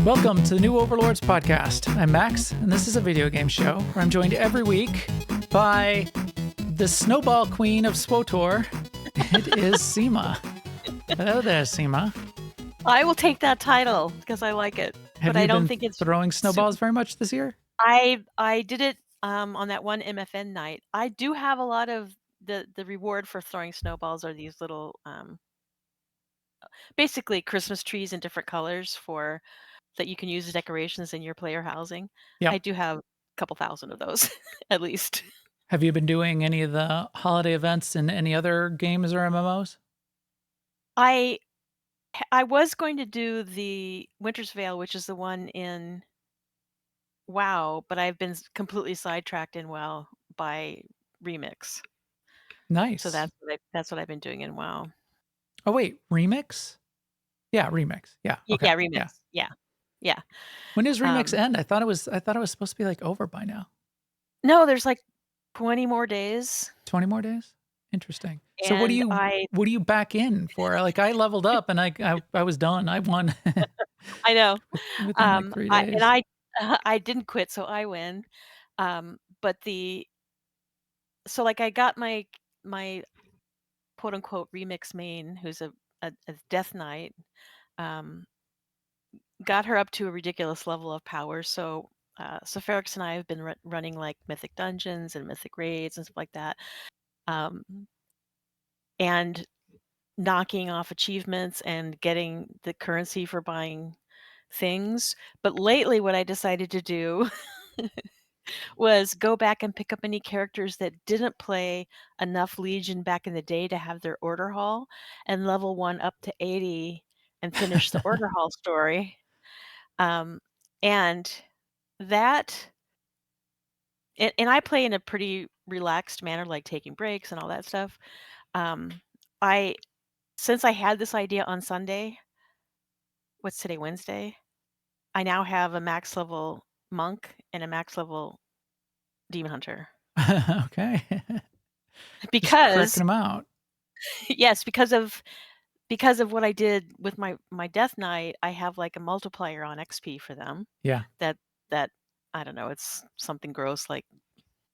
Welcome to the new Overlords Podcast. I'm Max, and this is a video game show where I'm joined every week by the snowball queen of SWTOR. It is Sema. Hello there, Sema. I will take that title because I like it. Have but you I don't been think it's throwing snowballs very much this year? I did it on that one MFN night. I do have a lot of the reward for throwing snowballs are these little basically Christmas trees in different colors for that you can use as decorations in your player housing. Yeah. I do have a couple thousand of those at least. Have you been doing any of the holiday events in any other games or MMOs? I was going to do the Winter's Veil, which is the one in WoW, but I've been completely sidetracked in WoW by Remix. Nice. So that's what I've been doing in WoW. Oh, wait, Remix? Yeah, Remix. Yeah. Okay. Yeah, Remix. Yeah. When does Remix end? I thought it was supposed to be like over by now. No, there's like 20 more days. 20 more days? Interesting. So what do And you back in for? Like I leveled up and I was done. I won. I know. Within like 3 days. I didn't quit, so I win. But so like I got my quote unquote remix main, who's a death knight, got her up to a ridiculous level of power. So Ferrix and I have been running like mythic dungeons and mythic raids and stuff like that, and knocking off achievements and getting the currency for buying things. But lately, what I decided to do was go back and pick up any characters that didn't play enough Legion back in the day to have their order hall and level one up to 80 and finish the order hall story. And that, and I play in a pretty relaxed manner, like taking breaks and all that stuff. Since I had this idea on Sunday, what's today, Wednesday? I now have a max level monk and a max level demon hunter. Okay. Because cracking them out. Yes, because of what I did with my death knight, I have like a multiplier on XP for them. Yeah. That I don't know, it's something gross, like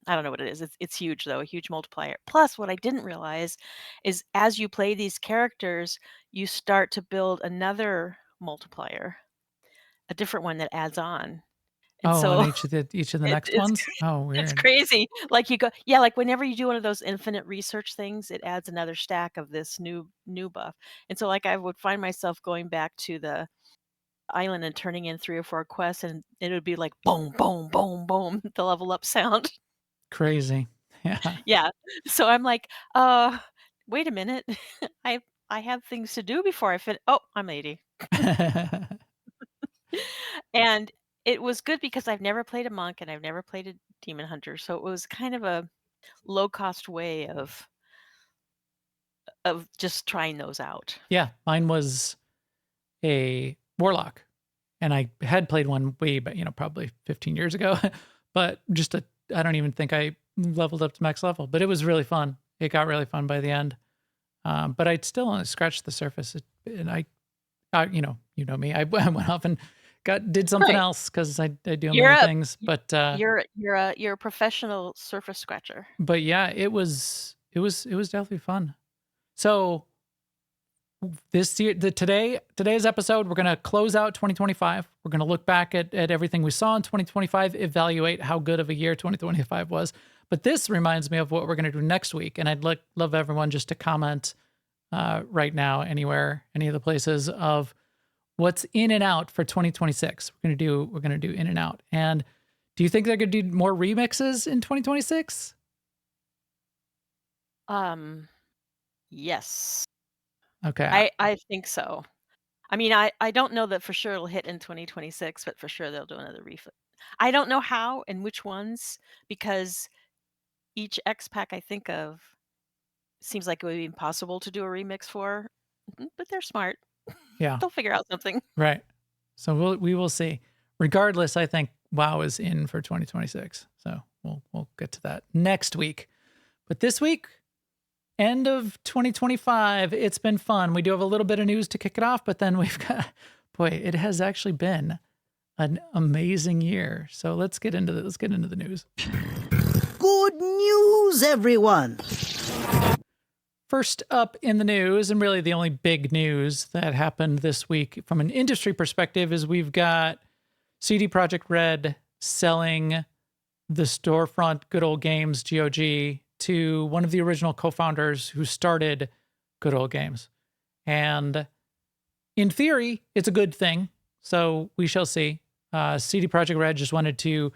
I don't know what it is. It's huge though, a huge multiplier. Plus, what I didn't realize is as you play these characters, you start to build another multiplier, a different one that adds on. And so on each of the next ones? Oh, weird. it's crazy. Like you go, yeah, like whenever you do one of those infinite research things, it adds another stack of this new buff. And so like I would find myself going back to the island and turning in 3 or 4 quests, and it would be like boom, boom, boom, boom, the level up sound. Crazy. Yeah. Yeah. So I'm like, wait a minute. I have things to do before I fit. Oh, I'm 80. And it was good because I've never played a monk and I've never played a demon hunter. So it was kind of a low cost way of just trying those out. Yeah. Mine was a warlock. And I had played one way, but probably 15 years ago. But I don't even think I leveled up to max level. But it was really fun. It got really fun by the end. But I'd still only scratched the surface. And I you know me. I went off and did something else because I do many things. But you're a professional surface scratcher. But yeah, it was definitely fun. So this year, today's episode, we're gonna close out 2025. We're gonna look back at everything we saw in 2025, evaluate how good of a year 2025 was. But this reminds me of what we're gonna do next week, and I'd love everyone just to comment right now, anywhere, any of the places of what's in and out for 2026. We're gonna do in and out. And do you think they're gonna do more remixes in 2026? Yes. Okay. I think so. I mean, I don't know that for sure it'll hit in 2026, but for sure they'll do another refit. I don't know how and which ones, because each X pack I think of seems like it would be impossible to do a remix for, but they're smart. Yeah. They'll figure out something. Right. So we will see. Regardless, I think WoW is in for 2026. So we'll get to that next week. But this week, end of 2025, it's been fun. We do have a little bit of news to kick it off, but then we've got, boy, it has actually been an amazing year. So let's get into the news. Good news, everyone! First up in the news, and really the only big news that happened this week from an industry perspective, is we've got CD Projekt Red selling the storefront Good Old Games GOG to one of the original co-founders who started Good Old Games. And in theory, it's a good thing. So we shall see. CD Projekt Red just wanted to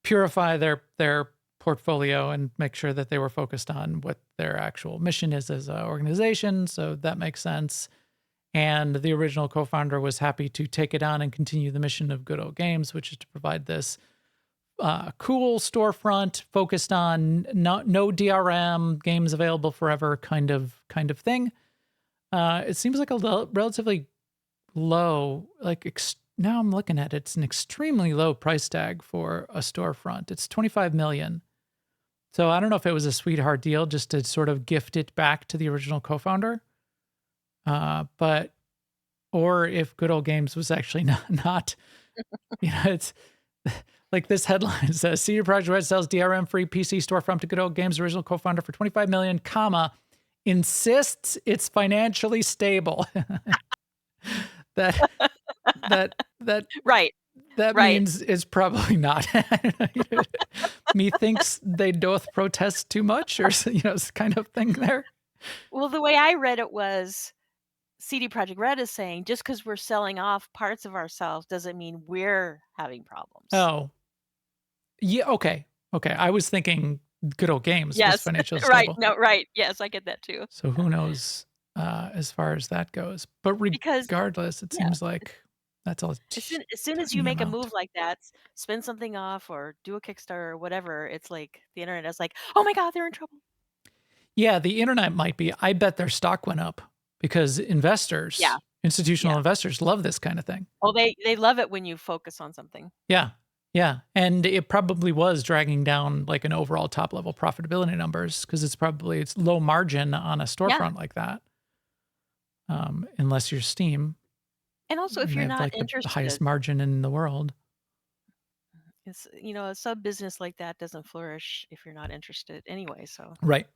purify their portfolio and make sure that they were focused on what their actual mission is as an organization. So that makes sense. And the original co-founder was happy to take it on and continue the mission of Good Old Games, which is to provide this cool storefront focused on no DRM, games available forever kind of thing. It seems like a relatively low, now I'm looking at it, it's an extremely low price tag for a storefront. It's $25 million. So I don't know if it was a sweetheart deal just to sort of gift it back to the original co-founder, or if Good Old Games was actually not it's like this headline says, CD Projekt Red sells DRM-free PC storefront to Good Old Games original co-founder for $25 million, insists it's financially stable. that Right. That means it's probably not. Methinks they doth protest too much, or kind of thing there. Well, the way I read it was CD Projekt Red is saying just because we're selling off parts of ourselves doesn't mean we're having problems. Oh, yeah. Okay. I was thinking Good Old Games was financially stable. Right. No. Right. Yes, I get that too. So who knows as far as that goes? But regardless, it seems like that's all. As soon as you make a move like that, spin something off or do a Kickstarter or whatever, it's like the internet is like, oh my God, they're in trouble. Yeah, the internet might be. I bet their stock went up because investors, institutional investors, love this kind of thing. Oh, they love it when you focus on something. Yeah. And it probably was dragging down like an overall top level profitability numbers because it's low margin on a storefront like that. Unless you're Steam. And also, if you're not interested, the highest margin in the world. It's, a sub business like that doesn't flourish if you're not interested anyway. So right.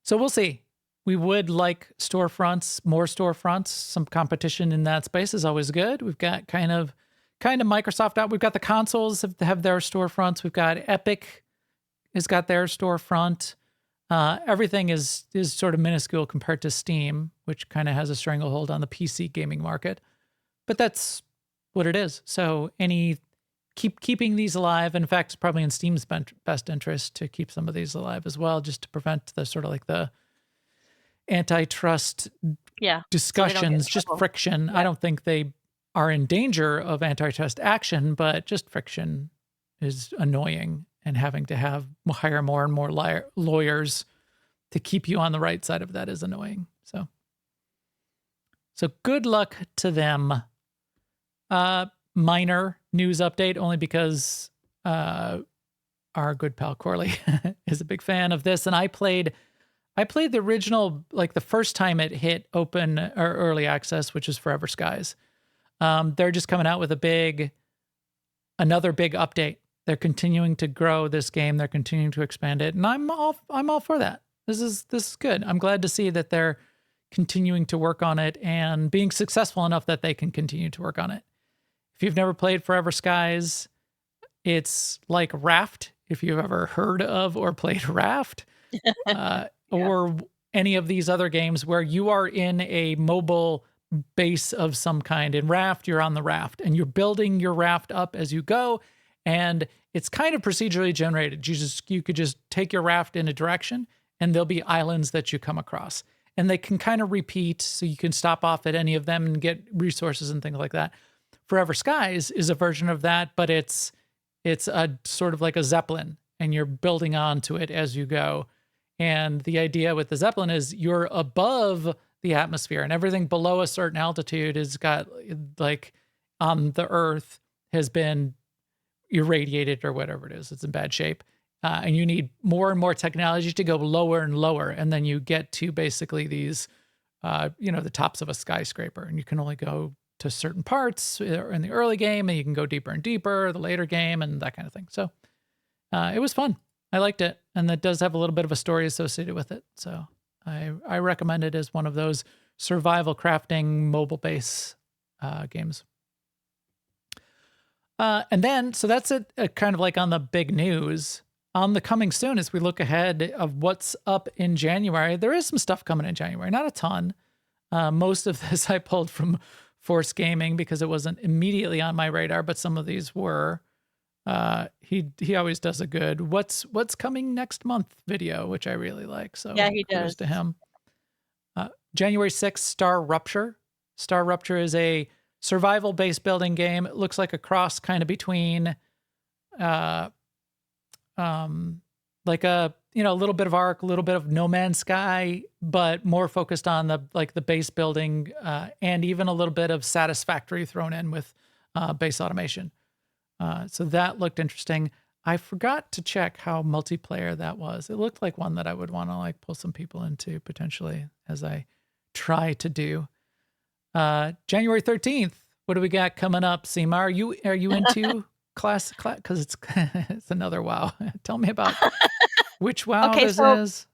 So we'll see. We would like more storefronts. Some competition in that space is always good. We've got kind of Microsoft out. We've got the consoles have their storefronts. We've got Epic has got their storefront. Everything is sort of minuscule compared to Steam, which kind of has a stranglehold on the PC gaming market. But that's what it is. So keeping these alive. In fact, it's probably in Steam's best interest to keep some of these alive as well, just to prevent the sort of like the antitrust discussions, so just friction. Yeah. I don't think they are in danger of antitrust action, but just friction is annoying, and having to hire more and more lawyers to keep you on the right side of that is annoying. So good luck to them. Minor news update, only because our good pal Corley is a big fan of this, and I played the original, like the first time it hit open or early access, which is Forever Skies. They're just coming out with another big update. They're continuing to grow this game. They're continuing to expand it, and I'm all for that. This is good. I'm glad to see that they're continuing to work on it and being successful enough that they can continue to work on it. If you've never played Forever Skies, it's like Raft, if you've ever heard of or played Raft, or any of these other games where you are in a mobile base of some kind. In Raft, you're on the raft and you're building your raft up as you go, and it's kind of procedurally generated. You could just take your raft in a direction and there'll be islands that you come across, and they can kind of repeat, so you can stop off at any of them and get resources and things like that. Forever Skies is a version of that, but it's a sort of like a Zeppelin, and you're building onto it as you go. And the idea with the Zeppelin is you're above the atmosphere, and everything below a certain altitude has got, like, on the Earth has been irradiated or whatever it is. It's in bad shape. And you need more and more technology to go lower and lower. And then you get to basically these, the tops of a skyscraper, and you can only go to certain parts in the early game, and you can go deeper and deeper, the later game, and that kind of thing. So it was fun. I liked it, and it does have a little bit of a story associated with it. So I recommend it as one of those survival crafting mobile base games. And then, so that's it, kind of like on the big news. On the coming soon, as we look ahead of what's up in January, there is some stuff coming in January, not a ton. Most of this I pulled from Force Gaming because it wasn't immediately on my radar, but some of these were. He always does a good what's coming next month video, which I really like. So Yeah, he kudos does. to him. January 6th, Star Rupture. Star Rupture is a survival base building game. It looks like a cross kind of between like a little bit of Ark, a little bit of No Man's Sky, but more focused on the base building, and even a little bit of Satisfactory thrown in with base automation. So that looked interesting. I forgot to check how multiplayer that was. It looked like one that I would want to like pull some people into potentially as I try to do. January 13th. What do we got coming up, Sema? Are you into class? Because it's another WoW. Tell me about which WoW Okay, this so is.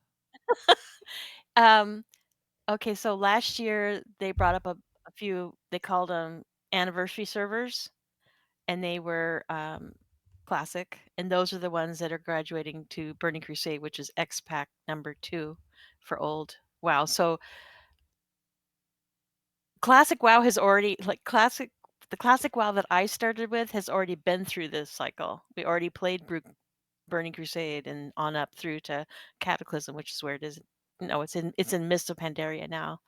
okay, so last year they brought up a few. They called them anniversary servers, and they were classic, and those are the ones that are graduating to Burning Crusade, which is X-Pack number 2 for old WoW. So classic WoW has already the classic WoW that I started with has already been through this cycle. We already played Burning Crusade and on up through to Cataclysm, which is where it is. No, it's in Mist of Pandaria now.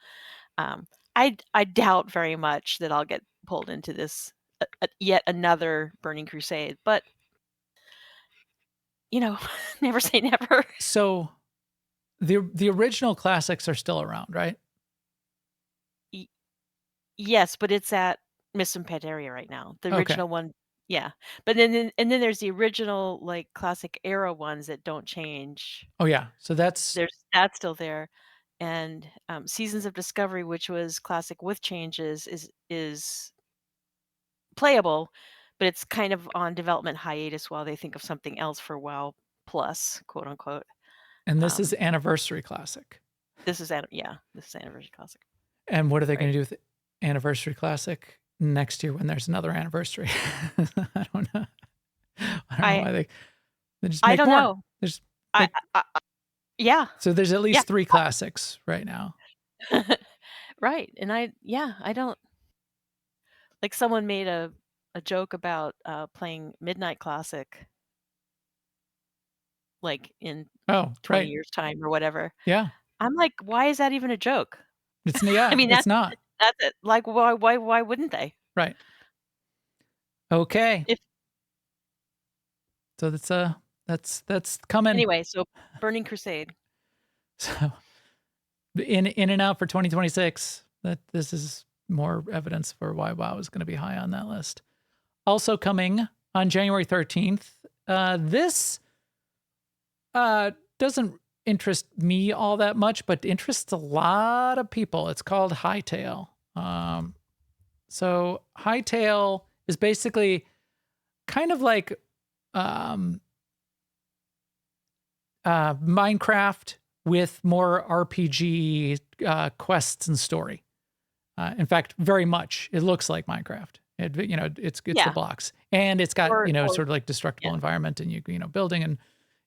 I doubt very much that I'll get pulled into this yet another Burning Crusade, but never say never. So the original classics are still around, right? Yes, but it's at Mist of Pandaria right now. The Okay. original one, yeah. But then there's the original like classic era ones that don't change. Oh yeah. So that's That's still there. And Seasons of Discovery, which was classic with changes, is playable, but it's kind of on development hiatus while they think of something else for WoW Plus, quote unquote. and this is Anniversary Classic. This is Anniversary Classic. And what are they Right. going to do with Anniversary Classic next year when there's another anniversary? I don't know. I don't know why they just make I don't more. know. There's Yeah. so there's at least 3 classics right now. Right. And I don't like someone made a joke about playing Midnight Classic like in 20 right. years time or whatever. Yeah. I'm like, why is that even a joke? It's yeah, I mean, it's not. that's it. Like why wouldn't they? Right. Okay. If So that's coming. anyway, so Burning Crusade. So in and out for 2026. That this is more evidence for why WoW is going to be high on that list. Also coming on January 13th. This doesn't interest me all that much, but interests a lot of people. It's called Hightail. So Hightail is basically kind of like Minecraft with more RPG quests and story. In fact, very much. It looks like Minecraft. It's the blocks, and it's got sort of like destructible environment, and you building, and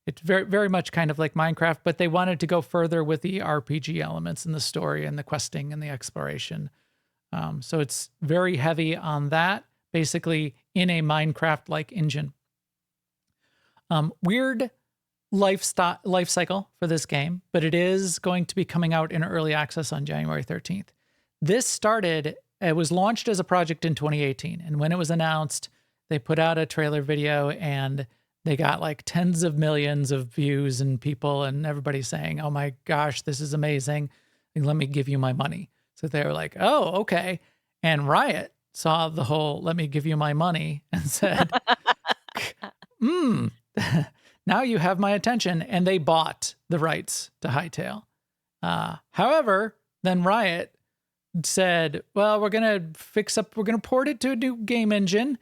it's very very much kind of like Minecraft. But they wanted to go further with the RPG elements and the story and the questing and the exploration. So it's very heavy on that, basically in a Minecraft-like engine. Weird life cycle for this game, but it is going to be coming out in early access on January 13th. It was launched as a project in 2018. And when it was announced, they put out a trailer video and they got like tens of millions of views and people and everybody saying, oh my gosh, this is amazing. Let me give you my money. So they were like, oh, okay. And Riot saw the whole, let me give you my money and said, now you have my attention. And they bought the rights to Hightail. However, then Riot said, well, we're going to port it to a new game engine.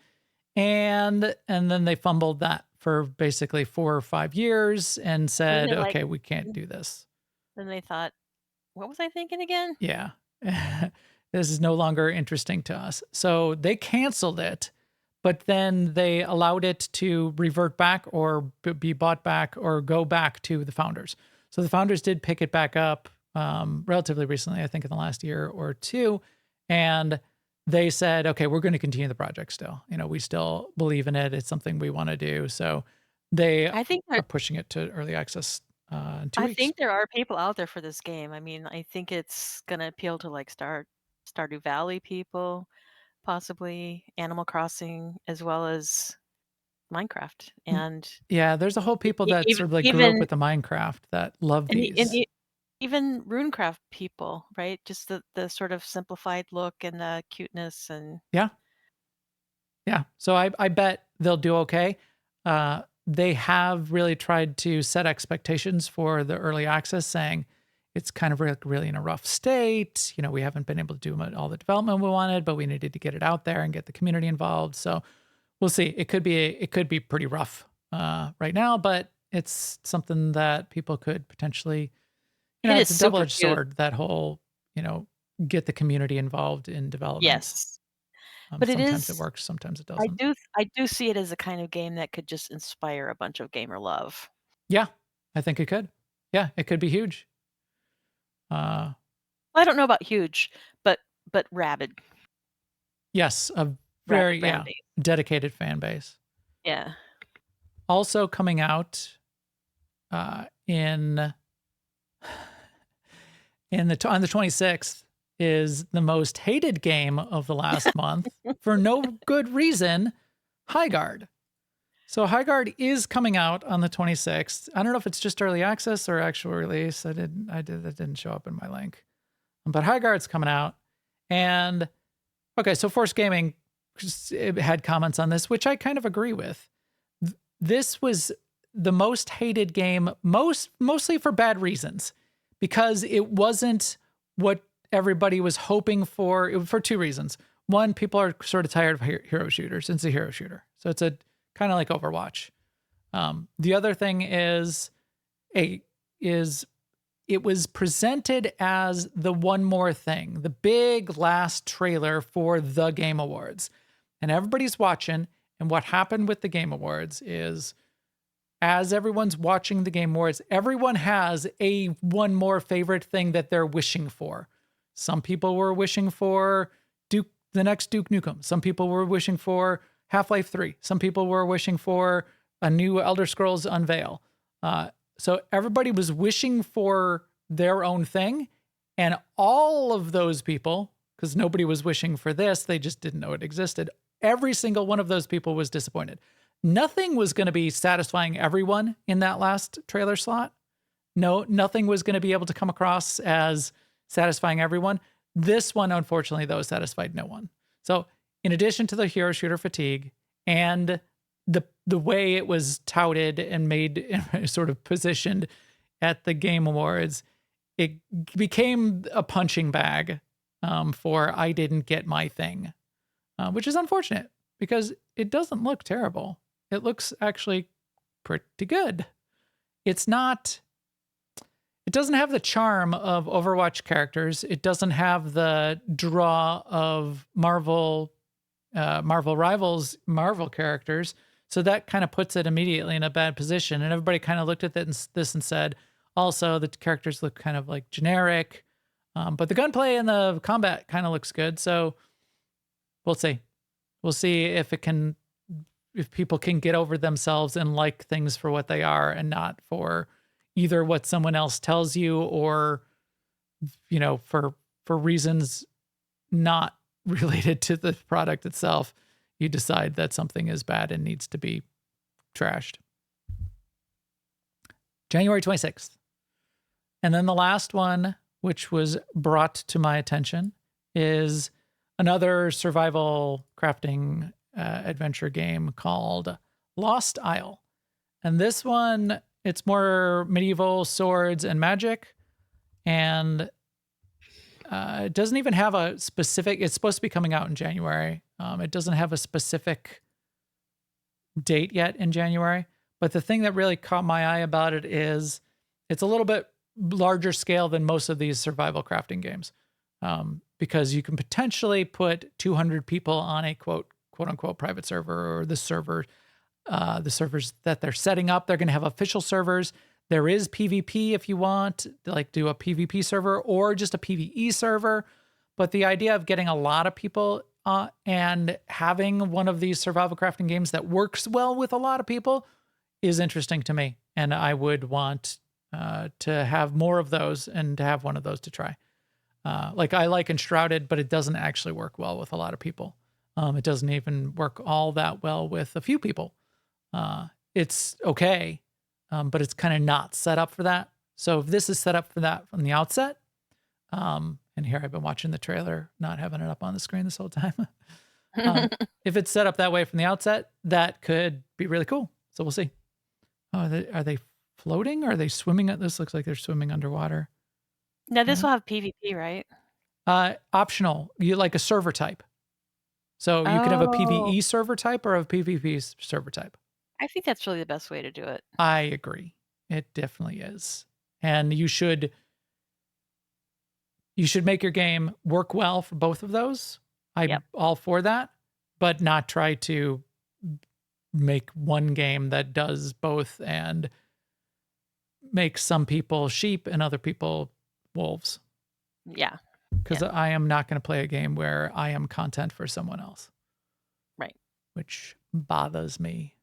And then they fumbled that for basically 4 or 5 years and Then said, they like okay, we can't do this. then they thought, "What was I thinking again?" Yeah. This is no longer interesting to us. So they canceled it, but then they allowed it to revert back or be bought back or go back to the founders. So the founders did pick it back up relatively recently, I think in the last year or two. And they said, okay, we're going to continue the project still. We still believe in it. It's something we want to do. So they I think are pushing it to early access in 2 I weeks. think there are people out there for this game. I mean, I think it's gonna appeal to like Stardew Valley people, possibly Animal Crossing, as well as Minecraft, and Yeah, there's a whole people that even sort of like grew up even with the Minecraft that love and these. even RuneCraft people, right? Just the sort of simplified look and the cuteness and Yeah. Yeah. So I bet they'll do okay. They have really tried to set expectations for the early access, saying it's kind of really in a rough state. We haven't been able to do all the development we wanted, but we needed to get it out there and get the community involved. So we'll see. It could be pretty rough right now, but it's something that people could potentially, it is it's a super double-edged cute. sword, that whole, get the community involved in development. Yes. But it Sometimes it is works, sometimes it doesn't. I do see it as a kind of game that could just inspire a bunch of gamer love. Yeah, I think it could. Yeah, it could be huge. Uh, I don't know about huge, but rabid yes, a rabid very, fan yeah, base. dedicated fan base. Yeah. Also coming out in on the 26th is the most hated game of the last month for no good reason, Highguard. So Highguard is coming out on the 26th. I don't know if it's just early access or actual release. That didn't show up in my link. But Highguard's coming out. And okay, so Force Gaming had comments on this, which I kind of agree with. This was the most hated game, mostly for bad reasons, because it wasn't what everybody was hoping for 2 reasons. One, people are sort of tired of hero shooters. It's a hero shooter. So it's a kind of like Overwatch. The other thing is it was presented as the One More Thing, the big last trailer for the Game Awards. And everybody's watching. And what happened with the Game Awards is, as everyone's watching the Game Awards, everyone has a one more favorite thing that they're wishing for. Some people were wishing for the next Duke Nukem. Some people were wishing for Half-Life 3. Some people were wishing for a new Elder Scrolls Unveil. So everybody was wishing for their own thing. And all of those people, because nobody was wishing for this, they just didn't know it existed. Every single one of those people was disappointed. Nothing was going to be satisfying everyone in that last trailer slot. No, nothing was going to be able to come across as satisfying everyone. This one, unfortunately, though, satisfied no one. So in addition to the hero shooter fatigue and the way it was touted and made sort of positioned at the Game Awards, it became a punching bag for I didn't get my thing, which is unfortunate because it doesn't look terrible. It looks actually pretty good. It doesn't have the charm of Overwatch characters. It doesn't have the draw of Marvel Rivals Marvel characters. So that kind of puts it immediately in a bad position. And everybody kind of looked at this and said, also, the characters look kind of like generic. But the gunplay and the combat kind of looks good. So we'll see. We'll see if people can get over themselves and like things for what they are and not for either what someone else tells you or, for reasons not related to the product itself, you decide that something is bad and needs to be trashed. January 26th. And then the last one, which was brought to my attention, is another survival crafting adventure game called Lost Isle. And this one, it's more medieval swords and magic. And it doesn't even have a specific, it's supposed to be coming out in January. It doesn't have a specific date yet in January. But the thing that really caught my eye about it is it's a little bit larger scale than most of these survival crafting games. Because you can potentially put 200 people on a quote unquote private server, or the servers that they're setting up. They're going to have official servers. There is PvP if you want, like do a PvP server or just a PvE server. But the idea of getting a lot of people and having one of these survival crafting games that works well with a lot of people is interesting to me. And I would want to have more of those and to have one of those to try. Like I like Enshrouded, but it doesn't actually work well with a lot of people. It doesn't even work all that well with a few people. It's okay, but it's kind of not set up for that. So if this is set up for that from the outset, and here I've been watching the trailer, not having it up on the screen this whole time. If it's set up that way from the outset, that could be really cool. So we'll see. Oh, are they floating? Or are they swimming? This looks like they're swimming underwater. Now this will have PvP, right? Optional. You like a server type. So you could have a Oh, PvE server type or a PvP server type. I think that's really the best way to do it. I agree. It definitely is. And you should make your game work well for both of those. I'm Yep. all for that, but not try to make one game that does both and make some people sheep and other people wolves. Yeah. Because I am not going to play a game where I am content for someone else. Right. Which bothers me.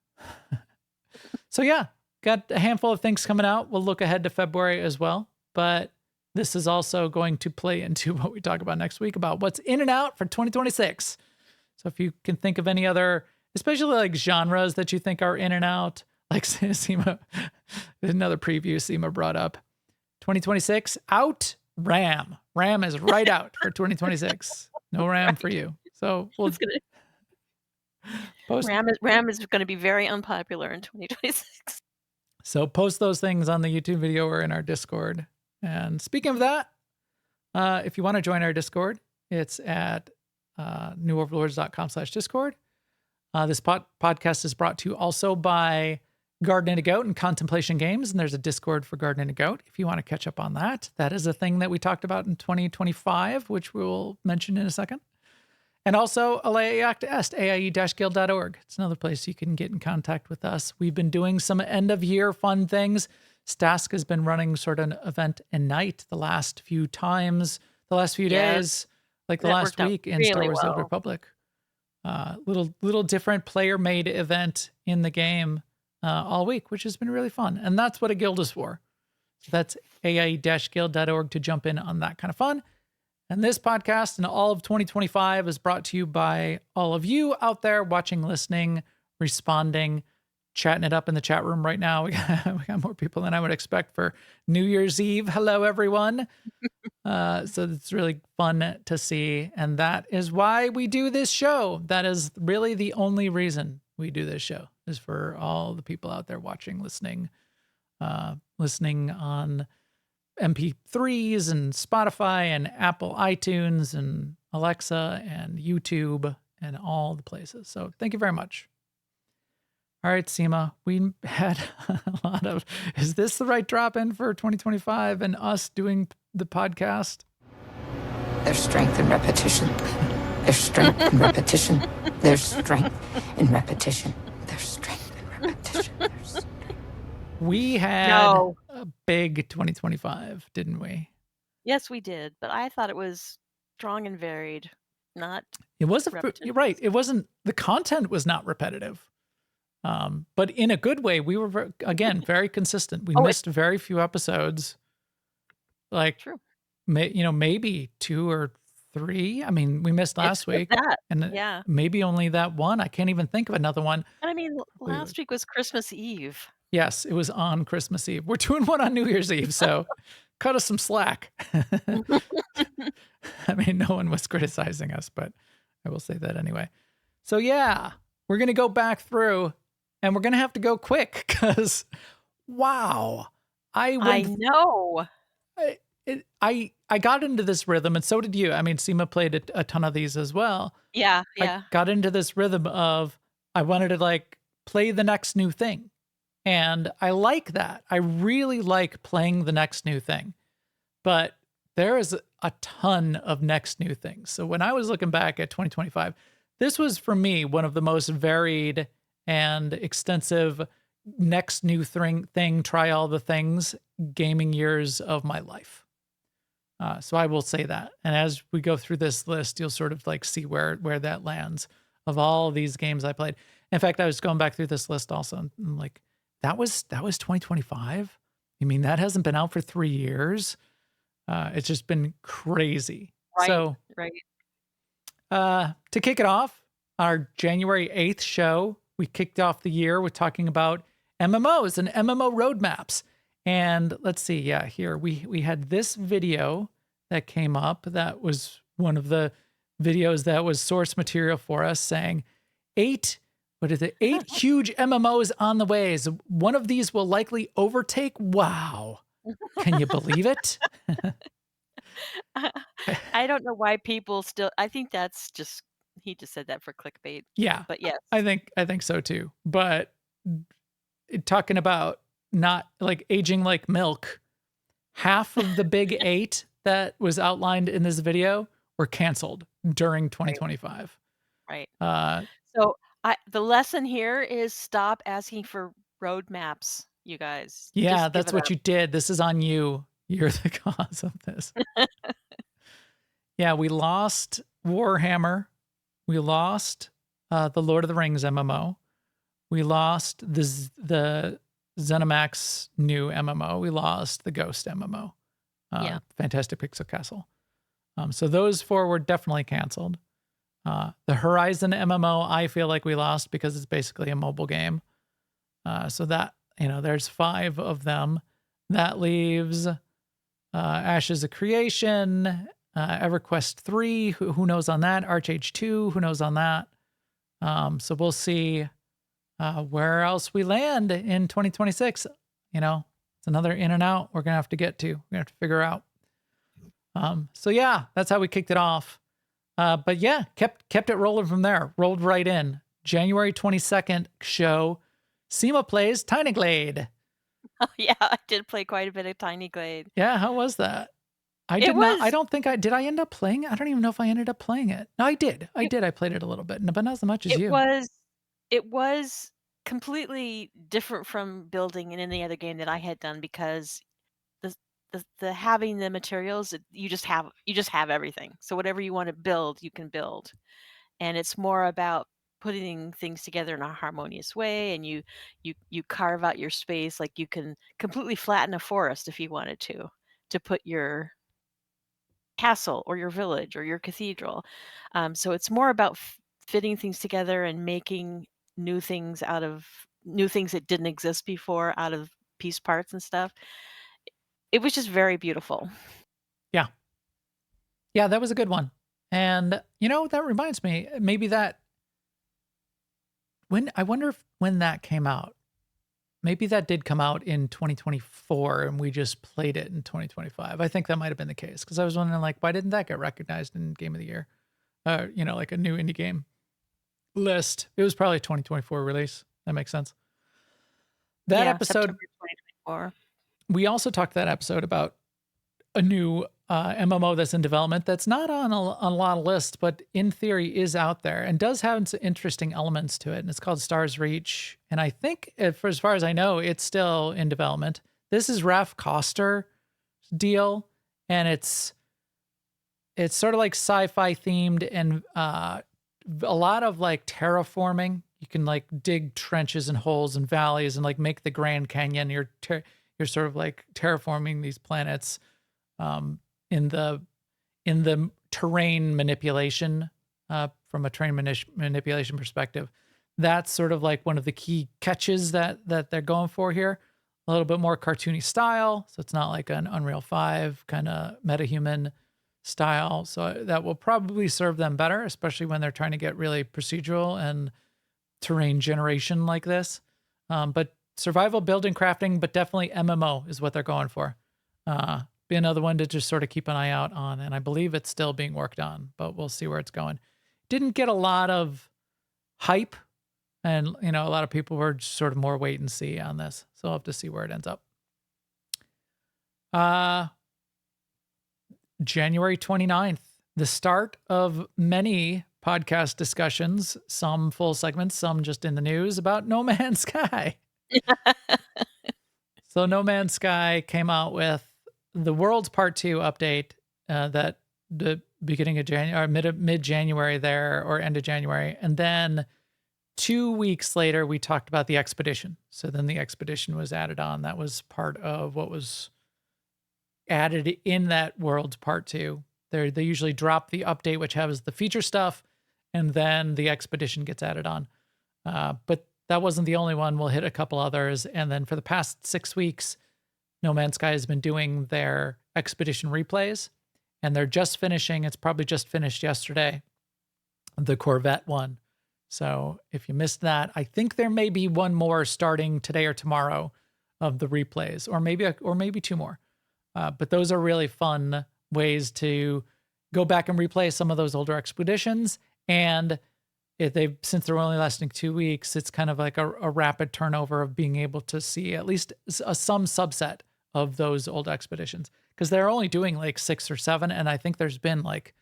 So yeah, got a handful of things coming out. We'll look ahead to February as well. But this is also going to play into what we talk about next week about what's in and out for 2026. So if you can think of any other, especially like genres that you think are in and out, like Sema, another preview Sema brought up. 2026, out, RAM. RAM is right out for 2026. No RAM for you. So we'll post. RAM is going to be very unpopular in 2026. So post those things on the YouTube video or in our Discord. And speaking of that, if you want to join our Discord, it's at newoverlords.com/Discord. This podcast is brought to you also by Garden and a Goat and Contemplation Games, and there's a Discord for Garden and a Goat if you want to catch up on that. That is a thing that we talked about in 2025, which we will mention in a second. And also AIE-guild.org. It's another place you can get in contact with us. We've been doing some end-of-year fun things. Stask has been running sort of an event and night the last few days, like the last week in Star Wars: The Old Republic. Little different player-made event in the game all week, which has been really fun. And that's what a guild is for. So that's AIE-guild.org to jump in on that kind of fun. And this podcast and all of 2025 is brought to you by all of you out there watching, listening, responding, chatting it up in the chat room right now. We got more people than I would expect for New Year's Eve. Hello, everyone. So it's really fun to see. And that is why we do this show. That is really the only reason we do this show, is for all the people out there watching, listening on MP3s and Spotify and Apple iTunes and Alexa and YouTube and all the places. So thank you very much. All right, Sema, we had a lot of, is this the right drop in for 2025 and us doing the podcast? There's strength in repetition. There's strength in repetition. There's strength in repetition. There's strength in repetition. We had a big 2025, didn't we? Yes, we did. But I thought it was strong and varied, not It was repetitive. you're right. It wasn't, the content was not repetitive. But in a good way. We were, again, very consistent. We missed very few episodes. Like, True. Maybe 2 or 3. I mean, we missed last week. That. And Yeah. maybe only that one. I can't even think of another one. And I mean, last week was Christmas Eve. Yes, it was on Christmas Eve. We're doing one on New Year's Eve, so cut us some slack. I mean, no one was criticizing us, but I will say that anyway. So yeah, we're going to go back through, and we're going to have to go quick because, wow. I know. I got into this rhythm, and so did you. I mean, Sema played a ton of these as well. Yeah, I yeah. got into this rhythm of I wanted to like play the next new thing. And I like that. I really like playing the next new thing. But there is a ton of next new things. So when I was looking back at 2025, this was for me one of the most varied and extensive next new thing, try all the things gaming years of my life. So I will say that. And as we go through this list, you'll sort of like see where that lands of all these games I played. In fact, I was going back through this list also, and I'm like, that was 2025. I mean, that hasn't been out for 3 years. It's just been crazy. Right, So right. to kick it off, our January 8th show, we kicked off the year with talking about MMOs and MMO roadmaps. And let's see, yeah, here we had this video that came up. That was one of the videos that was source material for us saying 8 huge MMOs on the ways. One of these will likely overtake WoW. Can you believe it? I don't know why people still. I think that's just he just said that for clickbait. Yeah, But yes, I think so too. But talking about not like aging like milk, half of the big 8 that was outlined in this video were canceled during 2025. right. Uh, So the lesson here is stop asking for roadmaps, you guys. yeah, Just give that's it what up. you did. This is on you. You're the cause of this. Yeah, we lost Warhammer. We lost the Lord of the Rings MMO. We lost the ZeniMax new MMO. We lost the Ghost MMO. Yeah. Fantastic Pixel Castle. So those 4 were definitely canceled. The Horizon MMO, I feel like we lost because it's basically a mobile game. So that, there's 5 of them. That leaves Ashes of Creation, EverQuest 3, who knows on that? ArcheAge 2, who knows on that? So we'll see where else we land in 2026. It's another in and out we're going to have to get to. We're going to have to figure out. So yeah, that's how we kicked it off. But yeah, kept it rolling from there. Rolled right in. January 22nd show, Sema plays Tiny Glade. Yeah, I did play quite a bit of Tiny Glade. Yeah, how was that? I It did not. I was- don't think did. I end up playing it? I don't even know if I ended up playing it. No, I did. I played it a little bit, but not as much as It you. was completely different from building in any other game that I had done because the having the materials, you just have everything. So whatever you want to build, you can build. And it's more about putting things together in a harmonious way, and you carve out your space. Like you can completely flatten a forest if you wanted to put your castle or your village or your cathedral. So it's more about fitting things together and making new things that didn't exist before out of piece parts and stuff. It was just very beautiful. Yeah, that was a good one. And that reminds me, maybe that I wonder if when that came out, maybe that did come out in 2024 and we just played it in 2025. I think that might have been the case because I was wondering like, why didn't that get recognized in Game of the Year? Like a new indie game list. It was probably a 2024 release. That makes sense. That Yeah, episode, September 2024. we also talked that episode about a new MMO that's in development that's not on a lot of lists, but in theory is out there and does have some interesting elements to it. And it's called Stars Reach. And I think, for as far as I know, it's still in development. This is Raph Koster deal, and it's sort of like sci-fi themed and a lot of like terraforming. You can like dig trenches and holes and valleys and like make the Grand Canyon. You're sort of like terraforming these planets in the terrain manipulation from a terrain manipulation perspective. That's sort of like one of the key catches that they're going for here. A little bit more cartoony style, so it's not like an Unreal 5 kind of metahuman style. So that will probably serve them better, especially when they're trying to get really procedural and terrain generation like this. But survival, building, crafting, but definitely MMO is what they're going for. be another one to just sort of keep an eye out on. And I believe it's still being worked on, but we'll see where it's going. Didn't get a lot of hype, and a lot of people were just sort of more wait and see on this. So I'll have to see where it ends up. January 29th, the start of many podcast discussions, some full segments, some just in the news about No Man's Sky. So No Man's Sky came out with the World's Part 2 update that the beginning of January, or mid-January there, or end of January. And then 2 weeks later, we talked about the Expedition. So then the Expedition was added on. That was part of what was added in that World's Part 2. They usually drop the update, which has the feature stuff, and then the Expedition gets added on. But that wasn't the only one. We'll hit a couple others. And then for the past 6 weeks, No Man's Sky has been doing their Expedition replays, and they're just finishing. It's probably just finished yesterday, the Corvette one. So if you missed that, I think there may be one more starting today or tomorrow of the replays, or maybe two more. But those are really fun ways to go back and replay some of those older expeditions. And since they're only lasting 2 weeks, it's kind of like a rapid turnover of being able to see at least some subset of those old expeditions, because they're only doing like 6 or 7. And I think there's been like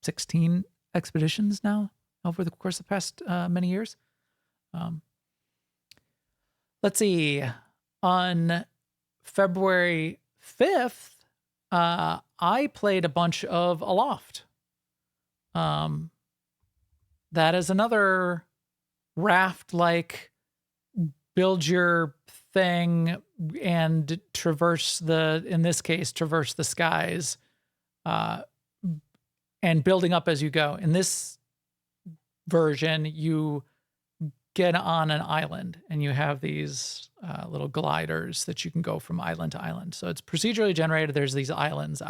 16 expeditions now over the course of the past many years. Let's see. On February 5th, I played a bunch of Aloft. That is another raft-like build your thing and traverse the skies, and building up as you go. In this version, you get on an island and you have these little gliders that you can go from island to island. So it's procedurally generated. There's these islands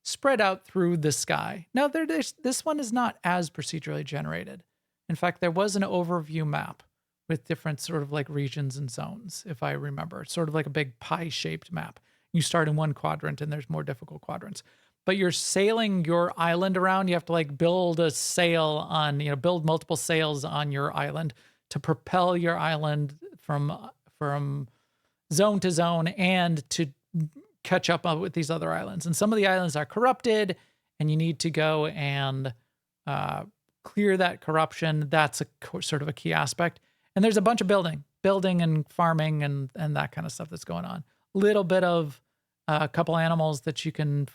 spread out through the sky. Now, this one is not as procedurally generated. In fact, there was an overview map with different sort of like regions and zones, if I remember. It's sort of like a big pie-shaped map. You start in one quadrant and there's more difficult quadrants. But you're sailing your island around. You have to like build build multiple sails on your island to propel your island from zone to zone and to catch up with these other islands. And some of the islands are corrupted, and you need to go and clear that corruption. That's sort of a key aspect. And there's a bunch of building and farming and that kind of stuff that's going on. Little bit of a couple animals that you can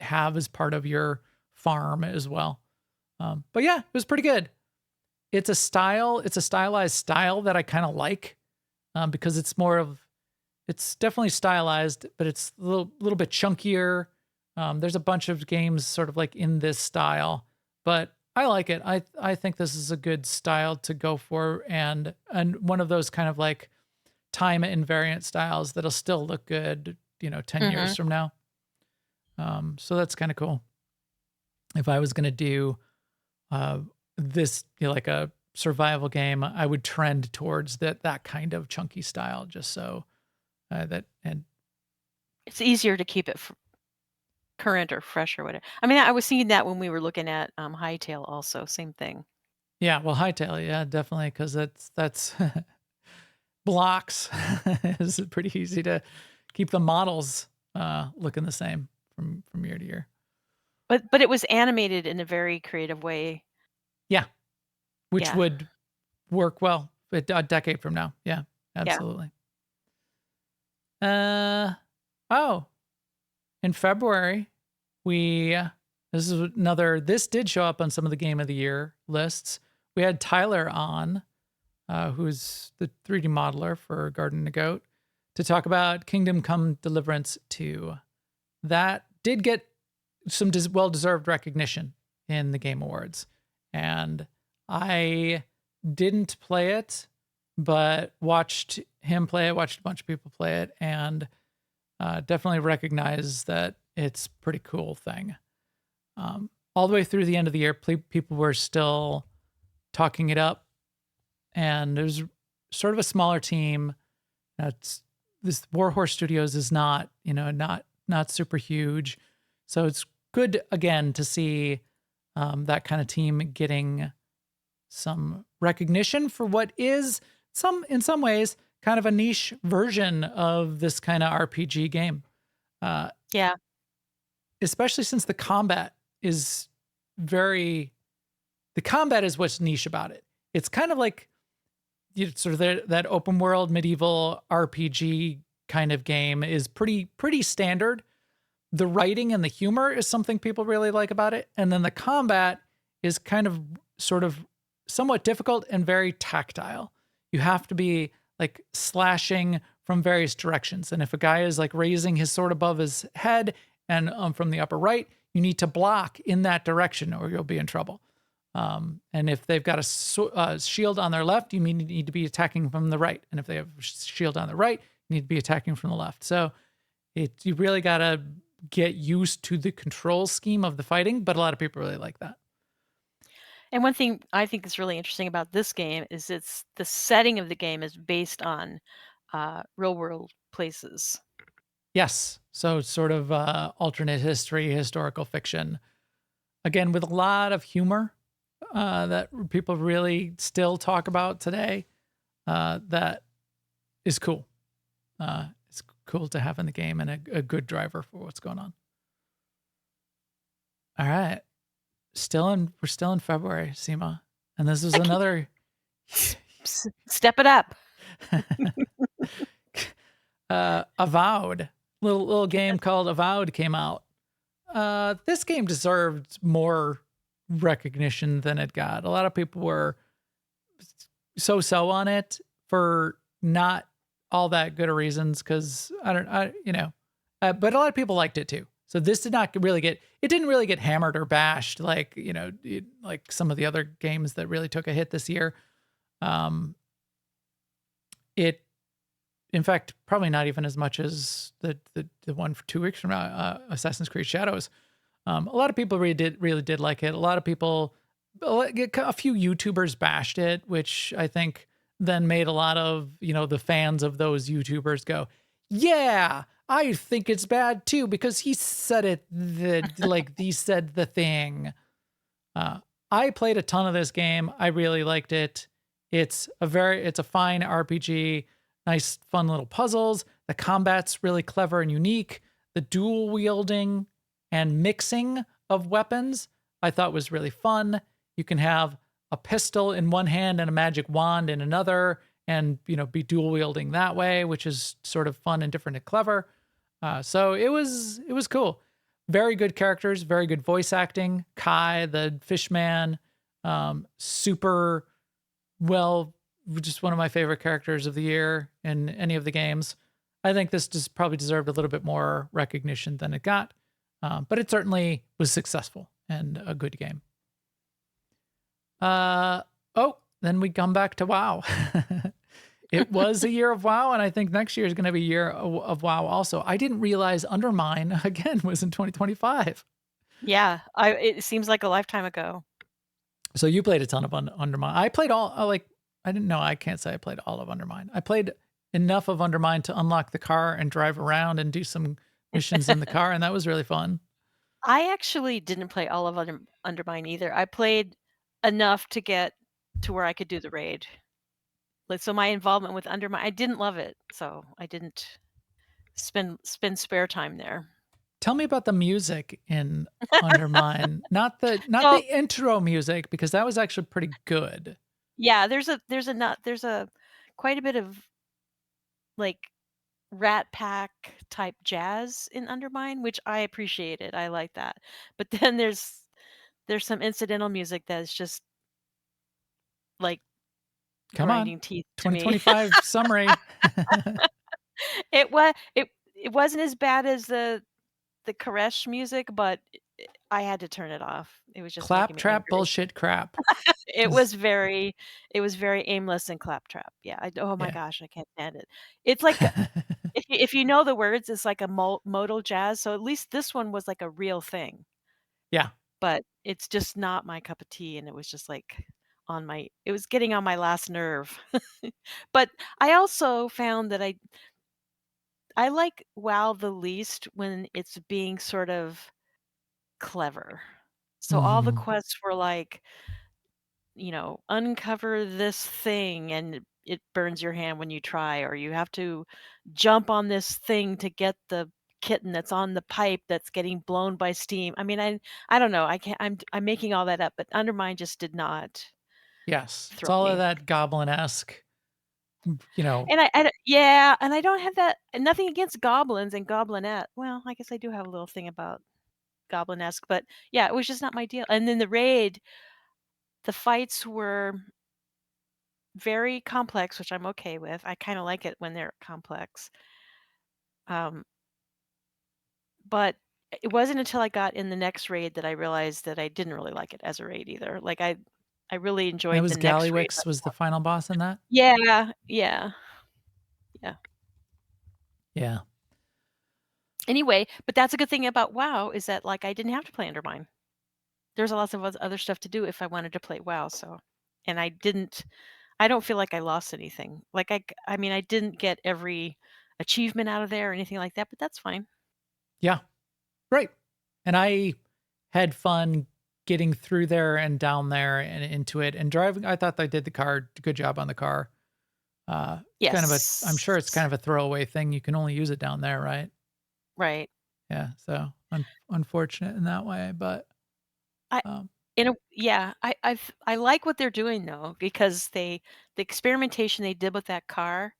have as part of your farm as well. But yeah, it was pretty good. It's a stylized style that I kind of like, because it's definitely stylized, but it's a little bit chunkier. There's a bunch of games sort of like in this style, but I like it. I think this is a good style to go for, and one of those kind of like time invariant styles that'll still look good, 10 years from now. So that's kind of cool. If I was going to do this, like a survival game, I would trend towards that kind of chunky style, just so and it's easier to keep it current or fresh or whatever. I mean, I was seeing that when we were looking at Hightail also, same thing. Yeah, well, Hightail, yeah, definitely, because that's blocks is pretty easy to keep the models looking the same from year to year. But it was animated in a very creative way. Yeah, which would work well a decade from now. Yeah, absolutely. In February, this did show up on some of the Game of the Year lists. We had Tyler on, who's the 3D modeler for Garden to Goat, to talk about Kingdom Come Deliverance 2. That did get some well-deserved recognition in the Game Awards. And I didn't play it, but watched him play it, watched a bunch of people play it, and definitely recognize that it's a pretty cool thing. All the way through the end of the year, people were still talking it up, and there's sort of a smaller team. It's this Warhorse Studios is not, not super huge. So it's good again to see that kind of team getting some recognition for what is in some ways kind of a niche version of this kind of RPG game. Yeah. Especially since the combat is the combat is what's niche about it. It's kind of like sort of that open world medieval RPG kind of game is pretty standard. The writing and the humor is something people really like about it. And then the combat is kind of sort of somewhat difficult and very tactile. You have to be like slashing from various directions. And if a guy is like raising his sword above his head and from the upper right, you need to block in that direction or you'll be in trouble. And if they've got a shield on their left, you need to be attacking from the right. And if they have a shield on the right, you need to be attacking from the left. So you really got to get used to the control scheme of the fighting, but a lot of people really like that. And one thing I think is really interesting about this game is the setting of the game is based on real world places. Yes. So sort of alternate history, historical fiction. Again, with a lot of humor that people really still talk about today. That is cool. It's cool to have in the game and a good driver for what's going on. All right. We're still in February, Sema. And this is another Step it up. Avowed. Little game called Avowed came out. This game deserved more recognition than it got. A lot of people were so on it for not all that good of reasons because but a lot of people liked it too. So this didn't really get hammered or bashed like, like some of the other games that really took a hit this year. In fact, probably not even as much as the one for 2 weeks from now, Assassin's Creed Shadows. A lot of people really did like it. A lot of people, a few YouTubers bashed it, which I think then made a lot of, the fans of those YouTubers go, yeah, I think it's bad too, because he said it, he said the thing. I played a ton of this game. I really liked it. It's a fine RPG, nice, fun little puzzles. The combat's really clever and unique. The dual wielding and mixing of weapons I thought was really fun. You can have a pistol in one hand and a magic wand in another and, be dual wielding that way, which is sort of fun and different and clever. So it was cool. Very good characters, very good voice acting. Kai, the fishman, super well, just one of my favorite characters of the year in any of the games. I think this just probably deserved a little bit more recognition than it got. But it certainly was successful and a good game. Then we come back to WoW. It was a year of WoW, and I think next year is going to be a year of WoW also. I didn't realize Undermine, again, was in 2025. Yeah, it seems like a lifetime ago. So you played a ton of Undermine. I played I can't say I played all of Undermine. I played enough of Undermine to unlock the car and drive around and do some missions in the car, and that was really fun. I actually didn't play all of Undermine either. I played enough to get to where I could do the raid. So my involvement with Undermine, I didn't love it, so I didn't spend spare time there. Tell me about the music in Undermine. Not the intro music, because that was actually pretty good. Yeah, there's quite a bit of like Rat Pack type jazz in Undermine, which I appreciated. I like that. But then there's some incidental music that's just like grinding teeth to 2025 summary. It wasn't as bad as the Koresh music, but I had to turn it off. It was just claptrap bullshit crap. It was very aimless and claptrap. Yeah. Oh my gosh, I can't stand it. It's like if you know the words, it's like a modal jazz. So at least this one was like a real thing. Yeah. But it's just not my cup of tea, and it was just like it was getting on my last nerve. But I also found that I like WoW the least when it's being sort of clever. So all the Mhm. quests were like, uncover this thing and it burns your hand when you try, or you have to jump on this thing to get the kitten that's on the pipe that's getting blown by steam. I mean, I don't know. I can't I'm making all that up, but Undermine just did not Yes. It's thrill all of me. that goblin-esque, you know. And I don't yeah, and I don't have that nothing against goblins and goblinette. Well, I guess I do have a little thing about goblinesque, but yeah, it was just not my deal. And then the raid, the fights were very complex, which I'm okay with. I kinda like it when they're complex. Um, but it wasn't until I got in the next raid that I realized that I didn't really like it as a raid either. Like, I really It enjoyed the was next raid Gallywix much was the more. final boss in that? Yeah, yeah, yeah. Yeah. Anyway, but that's a good thing about WoW is that, like, I didn't have to play Undermine. There's a lots of other stuff to do if I wanted to play WoW, so and I don't feel like I lost anything. Like, I mean, I didn't get every achievement out of there or anything like that, but that's fine. Yeah. Right. And I had fun getting through there and down there and into it and driving. I thought they did the car good job on the car. It's kind of a I'm sure it's kind Yes. of a throwaway thing. You can only use it down there, right? Right. Yeah. So unfortunate in that way, but I um yeah, I like what they're doing though because the experimentation they did with that car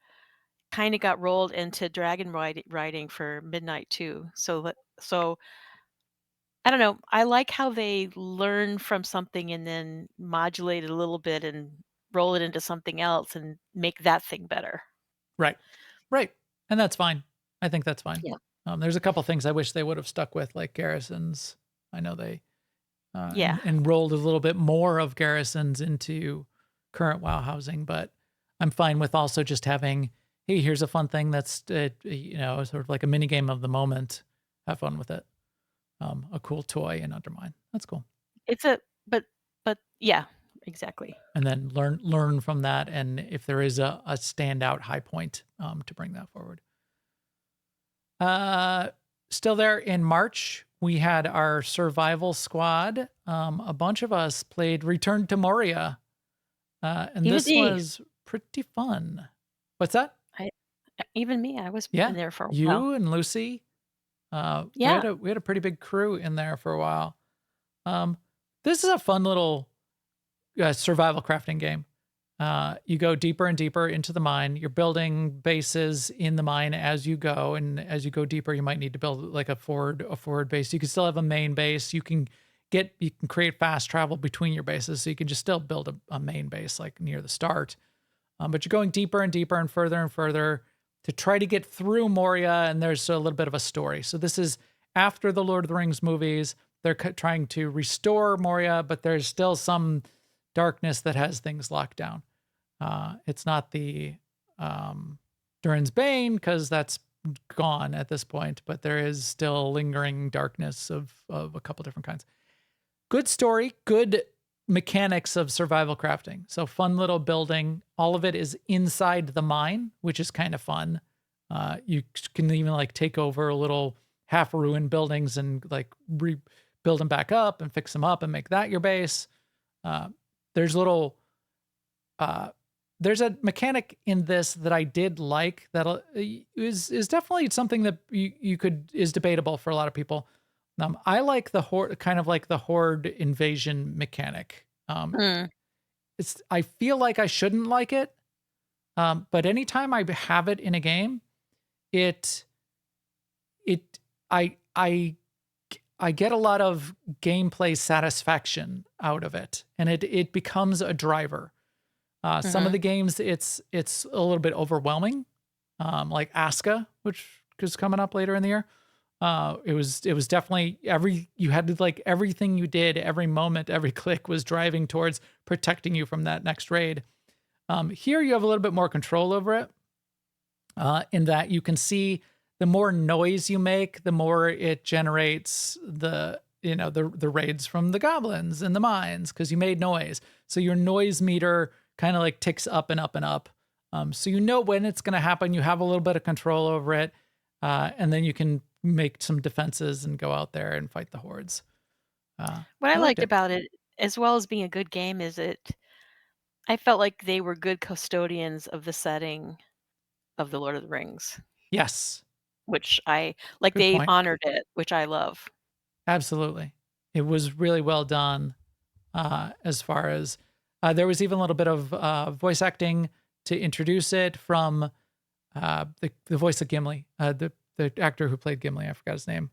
kinda got rolled into dragon riding for Midnight too. So I don't know. I like how they learn from something and then modulate it a little bit and roll it into something else and make that thing better. right. Right. And that's fine. I think that's fine. Yeah. There's a couple things I wish they would have stuck with, like garrisons. I know they Yeah. and rolled a little bit more of garrisons into current WoW housing, but I'm fine with also just having, hey, here's a fun thing that's sort of like a mini game of the moment. Have fun with it. A cool toy and Undermine. That's cool. It's a but yeah, exactly. And then learn from that, and if there is a standout high point, to bring that forward. Uh, Still there in March, we had our survival squad. A bunch of us played Return to Moria, and Even this me. was pretty fun. What's that? I even me, I was in Yeah, there for a while. you and Lucy. Yeah. We had a pretty big crew in there for a while. Um, this is a fun little survival crafting game. You go deeper and deeper into the mine. You're building bases in the mine as you go, and as you go deeper, you might need to build like a forward base. You can still have a main base. You can create fast travel between your bases, so you can just still build a main base like near the start. But you're going deeper and further to try to get through Moria, and there's a little bit of a story. So this is after the Lord of the Rings movies. They're trying to restore Moria, but there's still some darkness that has things locked down. It's not the Durin's Bane because that's gone at this point, but there is still lingering darkness of a couple different kinds. Good story, good mechanics of survival crafting. So fun little building. All of it is inside the mine, which is kind of fun. You can even like take over a little half ruined buildings and like rebuild them back up and fix them up and make that your base. There's little there's a mechanic in this that I did like that is definitely something that you could is debatable for a lot of people. I like the horde, kind of like the horde invasion mechanic. Mm. I feel like I shouldn't like it, but anytime I have it in a game, it I get a lot of gameplay satisfaction out of it, and it becomes a driver. Some of Mhm. the games, it's a little bit overwhelming, like Aska, which is coming up later in the year. It was definitely you had to like everything you did, every moment, every click was driving towards protecting you from that next raid. Here you have a little bit more control over it, in that you can see the more noise you make, the more it generates the raids from the goblins and the mines because you made noise. So your noise meter kind of like ticks up and up and up. So you know when it's going to happen. You have a little bit of control over it. and then you can make some defenses and go out there and fight the hordes. What I I liked liked it. about it, as well as being a good game, is I felt like they were good custodians of the setting of The Lord of the Rings, Yes, which good they point. honored it, which I love. Absolutely. It was really well done as far as there was even a little bit of voice acting to introduce it from the voice of Gimli, the actor who played Gimli. I forgot his name.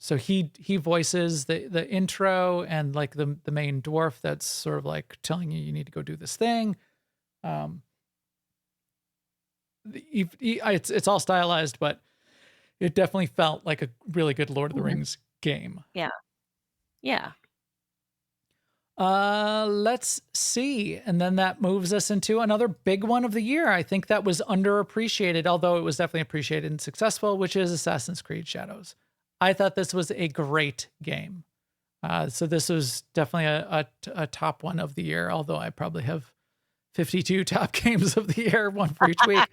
So he voices the intro and like the main dwarf that's sort of like telling you need to go do this thing. It's all stylized, but it definitely felt like a really good Lord of the Mhm. Rings game. Yeah. Yeah. Let's see. And then that moves us into another big one of the year. I think that was underappreciated, although it was definitely appreciated and successful, which is Assassin's Creed Shadows. I thought this was a great game. So this was definitely a top one of the year, although I probably have 52 top games of the year, one for each week.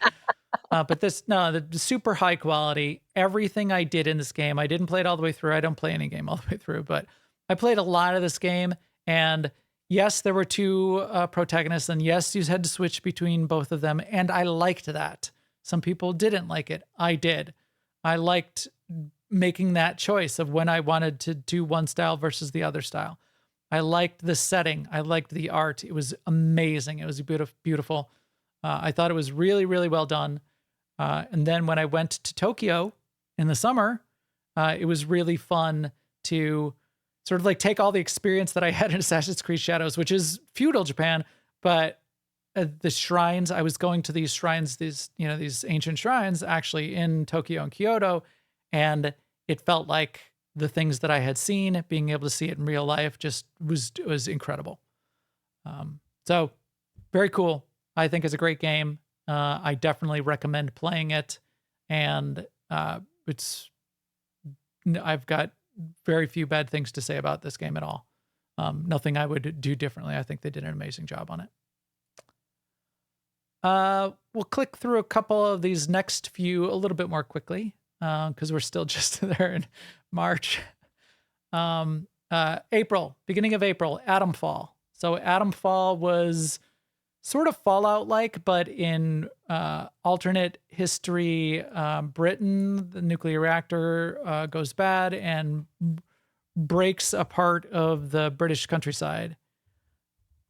But the super high quality, everything I did in this game, I didn't play it all the way through. I don't play any game all the way through, but I played a lot of this game. And yes, there were two protagonists, and yes, you had to switch between both of them. And I liked that. Some people didn't like it. I did. I liked making that choice of when I wanted to do one style versus the other style. I liked the setting. I liked the art. It was amazing. It was beautiful. I thought it was really, really well done. And then when I went to Tokyo in the summer, it was really fun to sort of like take all the experience that I had in Assassin's Creed Shadows, which is feudal Japan, but the shrines, I was going to these shrines, these ancient shrines actually in Tokyo and Kyoto. And it felt like the things that I had seen, being able to see it in real life just was incredible. So very cool. I think it's a great game. I definitely recommend playing it. And I've got very few bad things to say about this game at all. Nothing I would do differently. I think they did an amazing job on it. We'll click through a couple of these next few a little bit more quickly because we're still just there in March. April, beginning of April, Atomfall. So Atomfall was sort of Fallout-like, but in alternate history, Britain, the nuclear reactor goes bad and breaks a part of the British countryside.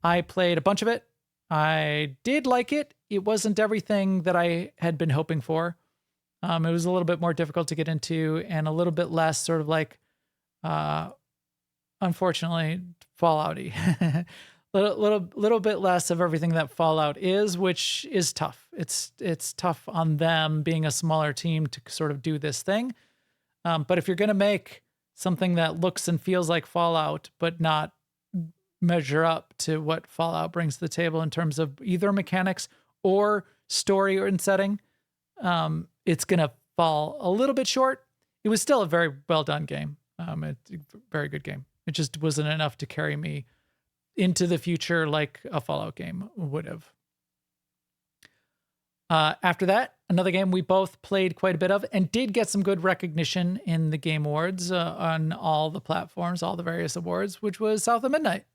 I played a bunch of it. I did like it. It wasn't everything that I had been hoping for. It was a little bit more difficult to get into and a little bit less sort of like, unfortunately, Fallout-y. Little bit less of everything that Fallout is, which is tough. It's tough on them being a smaller team to sort of do this thing. But if you're going to make something that looks and feels like Fallout, but not measure up to what Fallout brings to the table in terms of either mechanics or story or in setting, it's going to fall a little bit short. It was still a very well done game. It's a very good game. It just wasn't enough to carry me into the future like a Fallout game would have. After that, another game we both played quite a bit of and did get some good recognition in the Game Awards on all the platforms, all the various awards, which was South of Midnight.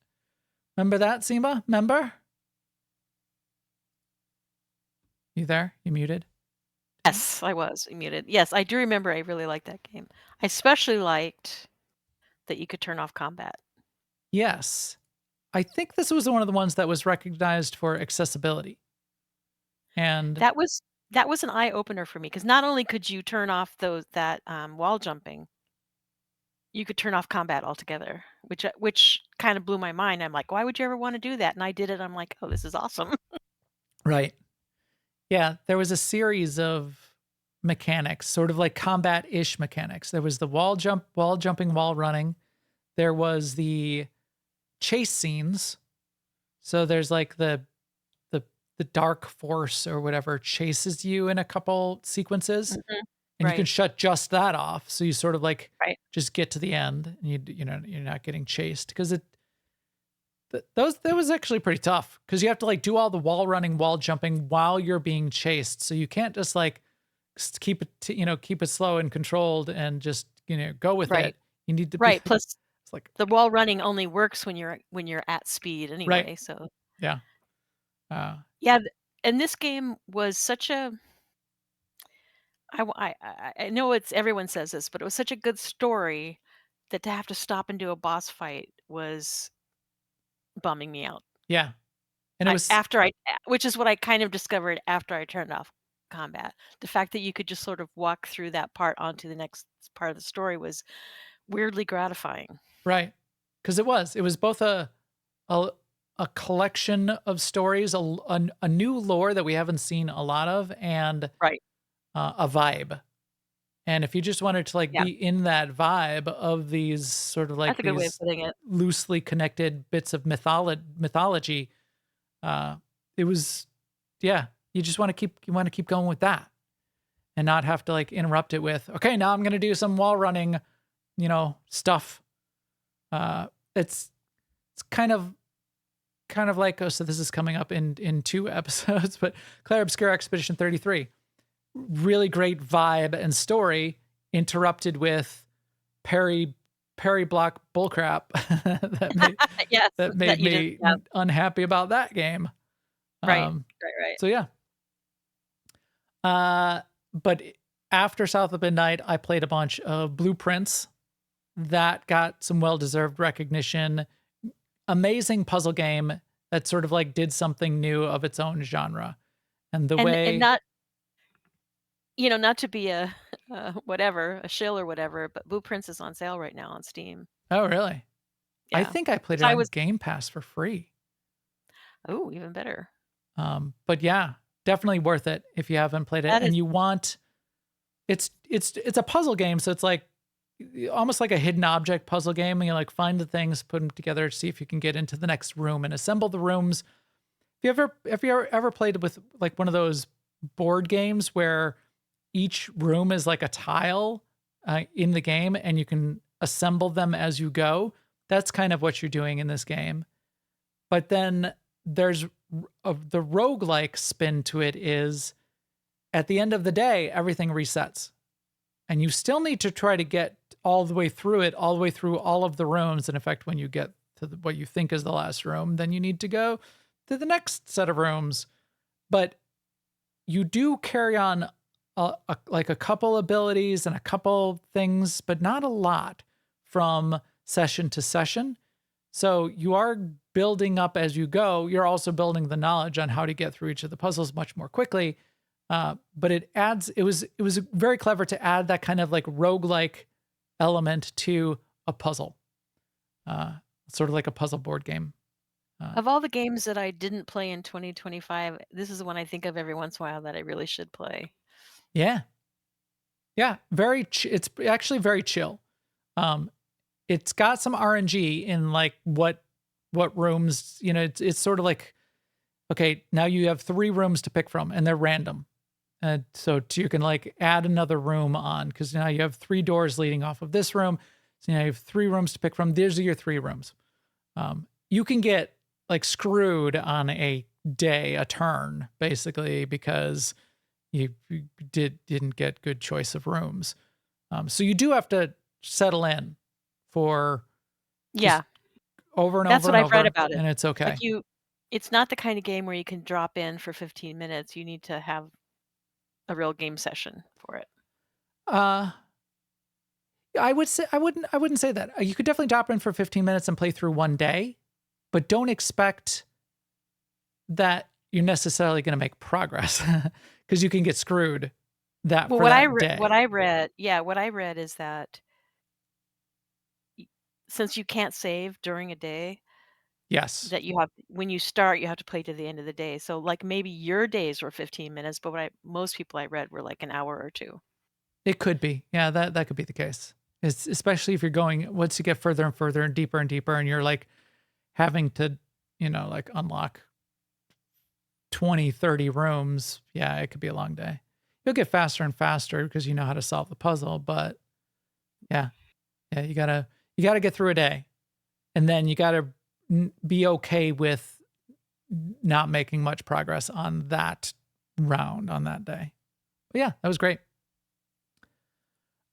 Remember that, Sema? Remember? You there? You muted? Yes, I was muted. Yes, I do remember I really liked that game. I especially liked that you could turn off combat. Yes. I think this was one of the ones that was recognized for accessibility. And That was an eye opener for me because not only could you turn off that wall jumping, you could turn off combat altogether, which kind of blew my mind. I'm like, why would you ever want to do that? And I did it. I'm like, oh, this is awesome. right. Yeah, there was a series of mechanics, sort of like combat-ish mechanics. There was the wall jumping, wall running. There was the chase scenes. So there's like the dark force or whatever chases you in a couple sequences. Mhm. And you can Right. shut just that off. So you sort of like Right. just get to the end and you're not getting chased because that was actually pretty tough because you have to like do all the wall running, wall jumping while you're being chased. So you can't just like keep it, keep it slow and controlled and just, go with Right. it. You need to be, Right. Plus, it's like, the wall running only works when you're at speed right. anyway. So Yeah. yeah, and this game was such a I know it's everyone says this, but it was such a good story that to have to stop and do a boss fight was bumming me out. Yeah. And it was, Which is what I kind of discovered after I turned off combat. The fact that you could just sort of walk through that part onto the next part of the story was weirdly gratifying. right. Cause it was both a, a collection of stories, a new lore that we haven't seen a lot of, and Right. a vibe. And if you just wanted to like Yeah. be in that vibe of these sort of like That's a good way of these putting it. loosely connected bits of mythology, it was, yeah, you just want to keep going with that and not have to like interrupt it with, okay, now I'm going to do some wall running, stuff. It's kind of like, oh, so this is coming up in 2 episodes, but Claire Obscura Expedition 33, really great vibe and story interrupted with parry block bullcrap Yes. that made you me didn't have. unhappy about that game. Right. Um, Right. so yeah. But after South of Midnight, I played a bunch of Blueprints that got some well-deserved recognition. Amazing puzzle game that sort of like did something new of its own genre. And the way, And not not to be a whatever, a shill or whatever, but Blueprints is on sale right now on Steam. oh really? I Yeah. think I played it So I on was Game Pass for free. Oh, even better. But yeah, definitely worth it if you haven't played it. That And is you want, it's a puzzle game, so it's like almost like a hidden object puzzle game. And you like find the things, put them together, see if you can get into the next room and assemble the rooms. Have you ever played with like one of those board games where each room is like a tile in the game and you can assemble them as you go? That's kind of what you're doing in this game. But then there's the roguelike spin to it is at the end of the day, everything resets. And you still need to try to get all the way through it, all the way through all of the rooms. And in fact, when you get to what you think is the last room, then you need to go to the next set of rooms. But you do carry on like a couple abilities and a couple things, but not a lot from session to session. So you are building up as you go. You're also building the knowledge on how to get through each of the puzzles much more quickly. But it was very clever to add that kind of like roguelike element to a puzzle, sort of like a puzzle board game. Of all the games that I didn't play in 2025, this is the one I think of every once in a while that I really should play. Yeah. Yeah. It's actually very chill. It's got some RNG in like what rooms, it's sort of like, okay, now you have 3 rooms to pick from and they're random. So you can like add another room on because now you have 3 doors leading off of this room. So now you have 3 rooms to pick from. These are your 3 rooms. You can get like screwed on a turn, basically, because you didn't get good choice of rooms. So you do have to settle in for Yeah, over and that's over what and I've read over, about it. and it's okay. Like it's not the kind of game where you can drop in for 15 minutes. You need to have a real game session for it. I wouldn't say that. You could definitely drop in for 15 minutes and play through one day, but don't expect that you're necessarily going to make progress because you can get screwed Well, for what that I day. read, what I read is that since you can't save during a day, Yes. that when you start, you have to play to the end of the day. So like maybe your days were 15 minutes, but most people I read were like an hour or 2. It could be. Yeah, that could be the case. It's especially if you're going, once you get further and further and deeper, and you're like having to, like unlock 20, 30 rooms. Yeah, it could be a long day. You'll get faster and faster because you know how to solve the puzzle. But yeah, you gotta get through a day, and then you gotta be okay with not making much progress on that round on that day. But yeah, that was great.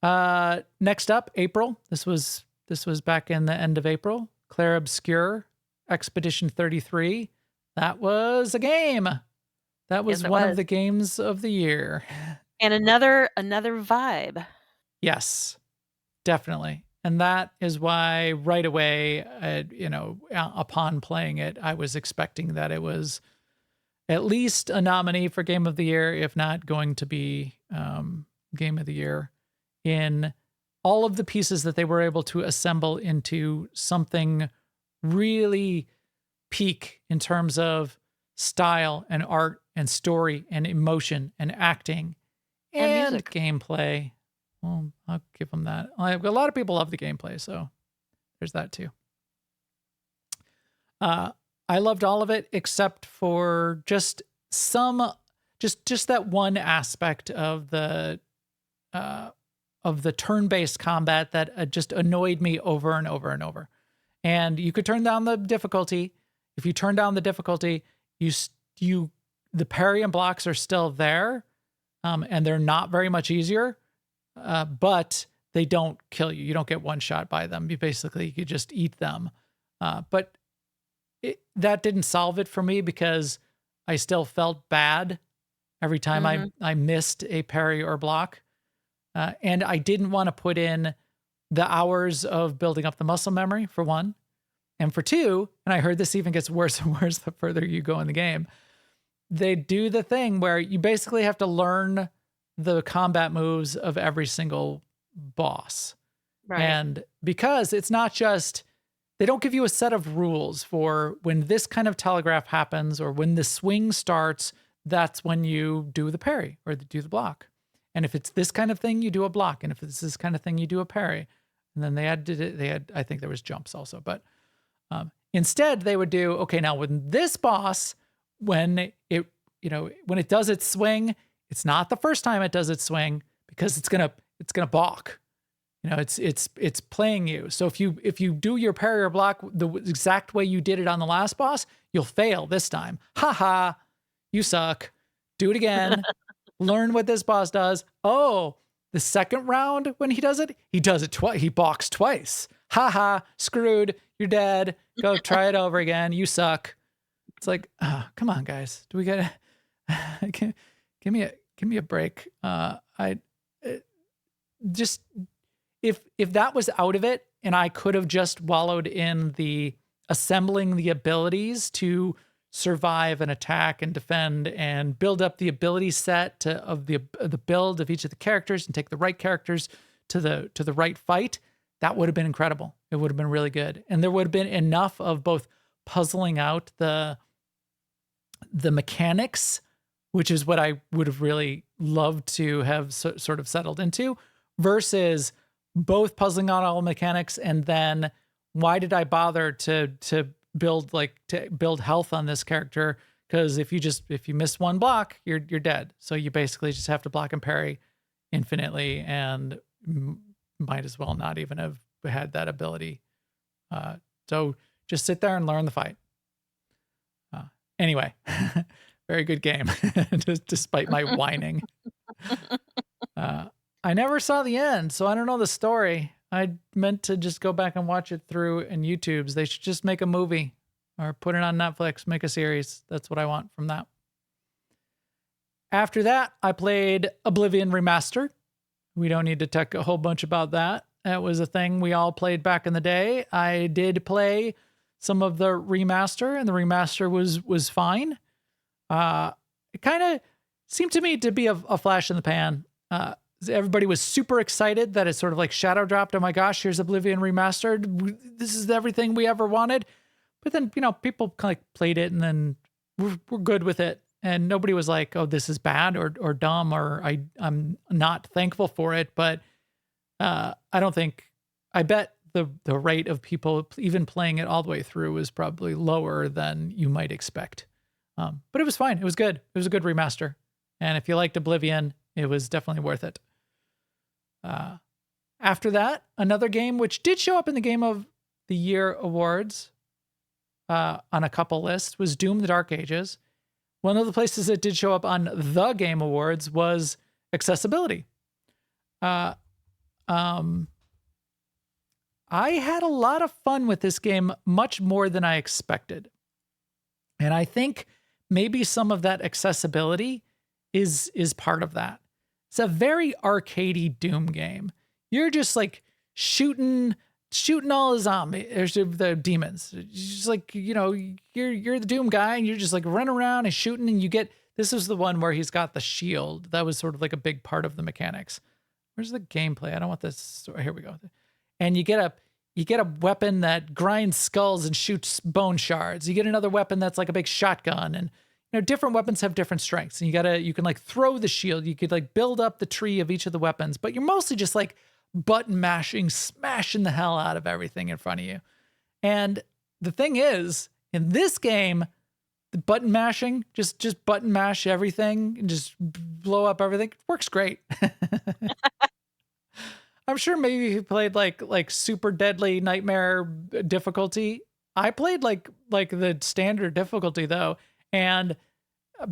Next up, April. This was back in the end of April. Clair Obscur Expedition 33. That was a game. That was Yes, it one of was. the games of the year. And another vibe. Yes, definitely. And that is why right away, upon playing it, I was expecting that it was at least a nominee for Game of the Year, if not going to be Game of the Year, in all of the pieces that they were able to assemble into something really peak in terms of style and art and story and emotion and acting And and music. gameplay. Well, I'll give them that. A lot of people love the gameplay, so there's that too. I loved all of it except for just that one aspect of the turn-based combat that just annoyed me over and over and over. And you could turn down the difficulty. If you turn down the difficulty, the parry and blocks are still there, and they're not very much easier, but they don't kill you. You don't get one shot by them. You could just eat them. But that didn't solve it for me because I still felt bad every time I missed a parry or block. And I didn't want to put in the hours of building up the muscle memory, for one. And for two, and I heard this even gets worse and worse the further you go in the game, they do the thing where you basically have to learn the combat moves of every single boss. Right. And because it's not just, they don't give you a set of rules for when this kind of telegraph happens or when the swing starts, that's when you do the parry or do the block. And if it's this kind of thing, you do a block. And if it's this kind of thing, you do a parry. And then they had, I think there was jumps also, but instead they would do, okay, now when this boss, when it does its swing, it's not the first time it does its swing because it's going to balk. It's playing you. So if you do your parry or block the exact way you did it on the last boss, you'll fail this time. Ha, you suck. Do it again. Learn what this boss does. Oh, the second round when he does it twice. He balks twice. Ha, screwed. You're dead. Go try it over again. You suck. It's like, come on, guys. Do we get give me a break? If that was out of it and I could have just wallowed in the assembling the abilities to survive and attack and defend and build up the ability set of the build of each of the characters and take the right characters to the right fight, that would have been incredible. It would have been really good. And there would have been enough of both puzzling out the mechanics, which is what I would have really loved to have sort of settled into, versus both puzzling out all mechanics and then why did I bother to build health on this character? Because if you miss one block, you're dead. So you basically just have to block and parry infinitely, and might as well not even have had that ability. So just sit there and learn the fight. Anyway, very good game, despite my whining. I never saw the end, so I don't know the story. I meant to just go back and watch it through in YouTube's. They should just make a movie or put it on Netflix, make a series. That's what I want from that. After that, I played Oblivion Remastered. We don't need to talk a whole bunch about that. That was a thing we all played back in the day. I did play some of the remaster, and the remaster was fine. It kind of seemed to me to be a flash in the pan. Everybody was super excited that it sort of like shadow dropped. Oh my gosh, here's Oblivion Remastered. This is everything we ever wanted. But then, people kind of like played it and then we're good with it. And nobody was like, oh, this is bad or dumb, or I'm not thankful for it. But I bet the rate of people even playing it all the way through was probably lower than you might expect. But it was fine. It was good. It was a good remaster. And if you liked Oblivion, it was definitely worth it. After that, another game which did show up in the Game of the Year awards on a couple lists was Doom: The Dark Ages. One of the places it did show up on the Game Awards was accessibility. Uh, um, I had a lot of fun with this game, much more than I expected. And I think maybe some of that accessibility is part of that. It's a very arcadey Doom game. You're just like shooting all the demons. Just like, you're the Doom guy and you're just like running around and shooting, and this is the one where he's got the shield. That was sort of like a big part of the mechanics. Where's the gameplay? I don't want this. Here we go. And you get a weapon that grinds skulls and shoots bone shards. You get another weapon that's like a big shotgun, and different weapons have different strengths. And you can like throw the shield. You could like build up the tree of each of the weapons, but you're mostly just like button mashing, smashing the hell out of everything in front of you. And the thing is, in this game, the button mashing, just button mash everything and just blow up everything, works great. I'm sure maybe if you played like super deadly nightmare difficulty. I played like the standard difficulty though, and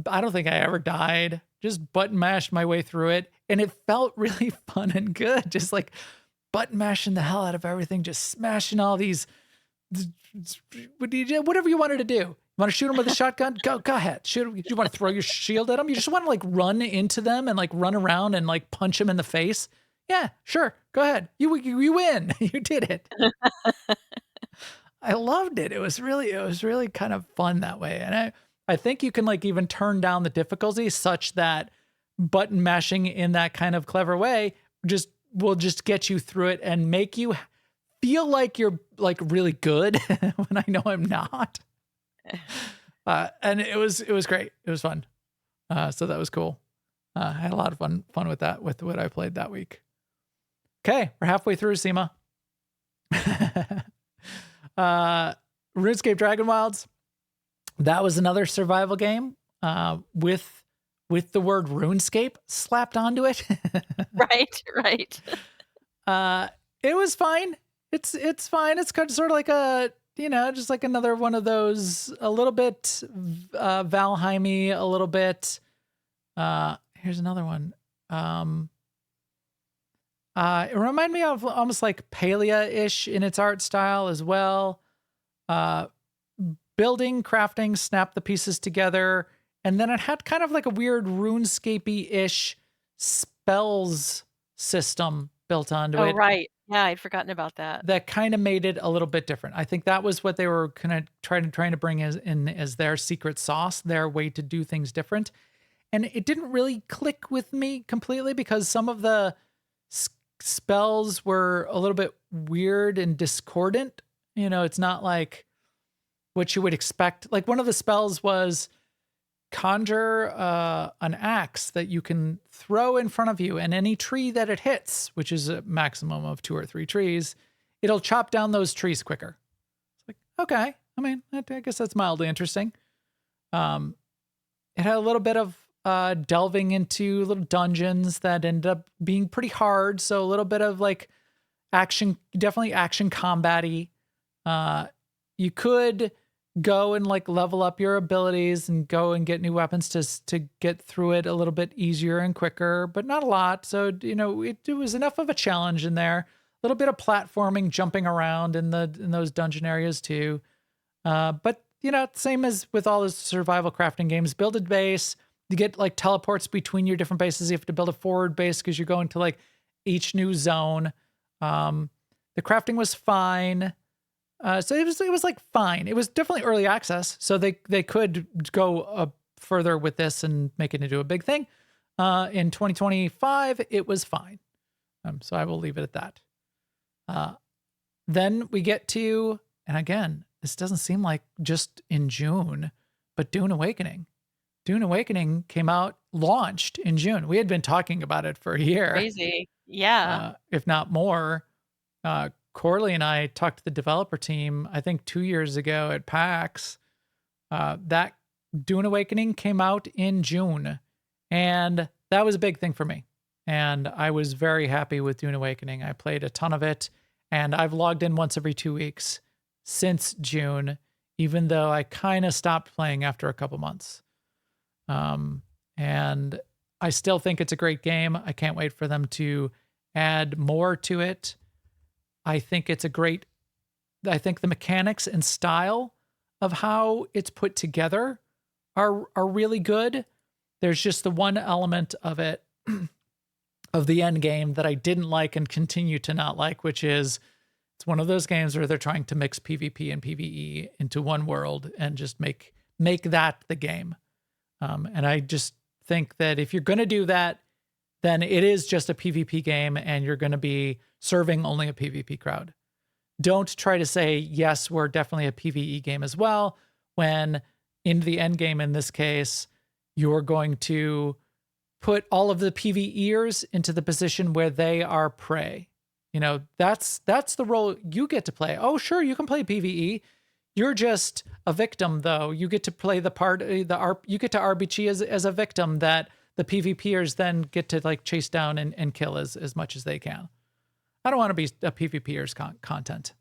I don't think I ever died. Just button mashed my way through it, and it felt really fun and good. Just like button mashing the hell out of everything, just smashing all these. Whatever you wanted to do. You want to shoot them with a shotgun? Go ahead. Shoot them. You want to throw your shield at them? You just want to like run into them and like run around and like punch them in the face? Yeah, sure. Go ahead. You win. You did it. I loved it. It was really kind of fun that way. And I think you can like even turn down the difficulty such that button mashing in that kind of clever way will just get you through it and make you feel like you're like really good when I know I'm not. And it was great. It was fun. So that was cool. I had a lot of fun with that, with what I played that week. Okay, we're halfway through, Sema. RuneScape Dragon Wilds. That was another survival game with the word RuneScape slapped onto it. Right. It was fine. It's fine. It's kind of sort of like a, just like another one of those, a little bit Valheim-y, a little bit. Here's another one. It reminded me of almost like Palia-ish in its art style as well. Building, crafting, snap the pieces together. And then it had kind of like a weird RuneScape-ish spells system built onto it. Oh, right. Yeah, I'd forgotten about that. That kind of made it a little bit different. I think that was what they were kind of trying to bring as their secret sauce, their way to do things different. And it didn't really click with me completely because some of the spells were a little bit weird and discordant. It's not like what you would expect. Like one of the spells was conjure an axe that you can throw in front of you, and any tree that it hits, which is a maximum of 2 or 3 trees, it'll chop down those trees quicker. It's like, okay. I mean, I guess that's mildly interesting. It had a little bit of delving into little dungeons that ended up being pretty hard. So a little bit of like action, definitely action combat-y. You could go and like level up your abilities and go and get new weapons to get through it a little bit easier and quicker, but not a lot. So, it was enough of a challenge in there. A little bit of platforming, jumping around in those dungeon areas too. But same as with all the survival crafting games, build a base. You get like teleports between your different bases. You have to build a forward base because you're going to like each new zone. The crafting was fine. So it was like fine. It was definitely early access, so they could go further with this and make it into a big thing. In 2025, it was fine. So I will leave it at that. Then we get to, and again, this doesn't seem like just in June, but Dune Awakening. Dune Awakening launched in June. We had been talking about it for a year. Crazy. Yeah. If not more. Corley and I talked to the developer team, I think 2 years ago at PAX. That Dune Awakening came out in June, and that was a big thing for me. And I was very happy with Dune Awakening. I played a ton of it, and I've logged in once every 2 weeks since June, even though I kind of stopped playing after a couple months. And I still think it's a great game. I can't wait for them to add more to it. I think I think the mechanics and style of how it's put together are really good. There's just the one element of it, of the end game, that I didn't like and continue to not like, which is it's one of those games where they're trying to mix PvP and PvE into one world and just make that the game. And I just think that if you're going to do that, then it is just a PvP game and you're going to be serving only a PvP crowd. Don't try to say, yes, we're definitely a PvE game as well, when in the end game, in this case, you're going to put all of the PvEers into the position where they are prey. You know, that's the role you get to play. Oh, sure, you can play PvE. You're just a victim, though. You get to play the part, you get to RPG as a victim that the PvPers then get to like chase down and kill as much as they can. I don't want to be a PvPer's content.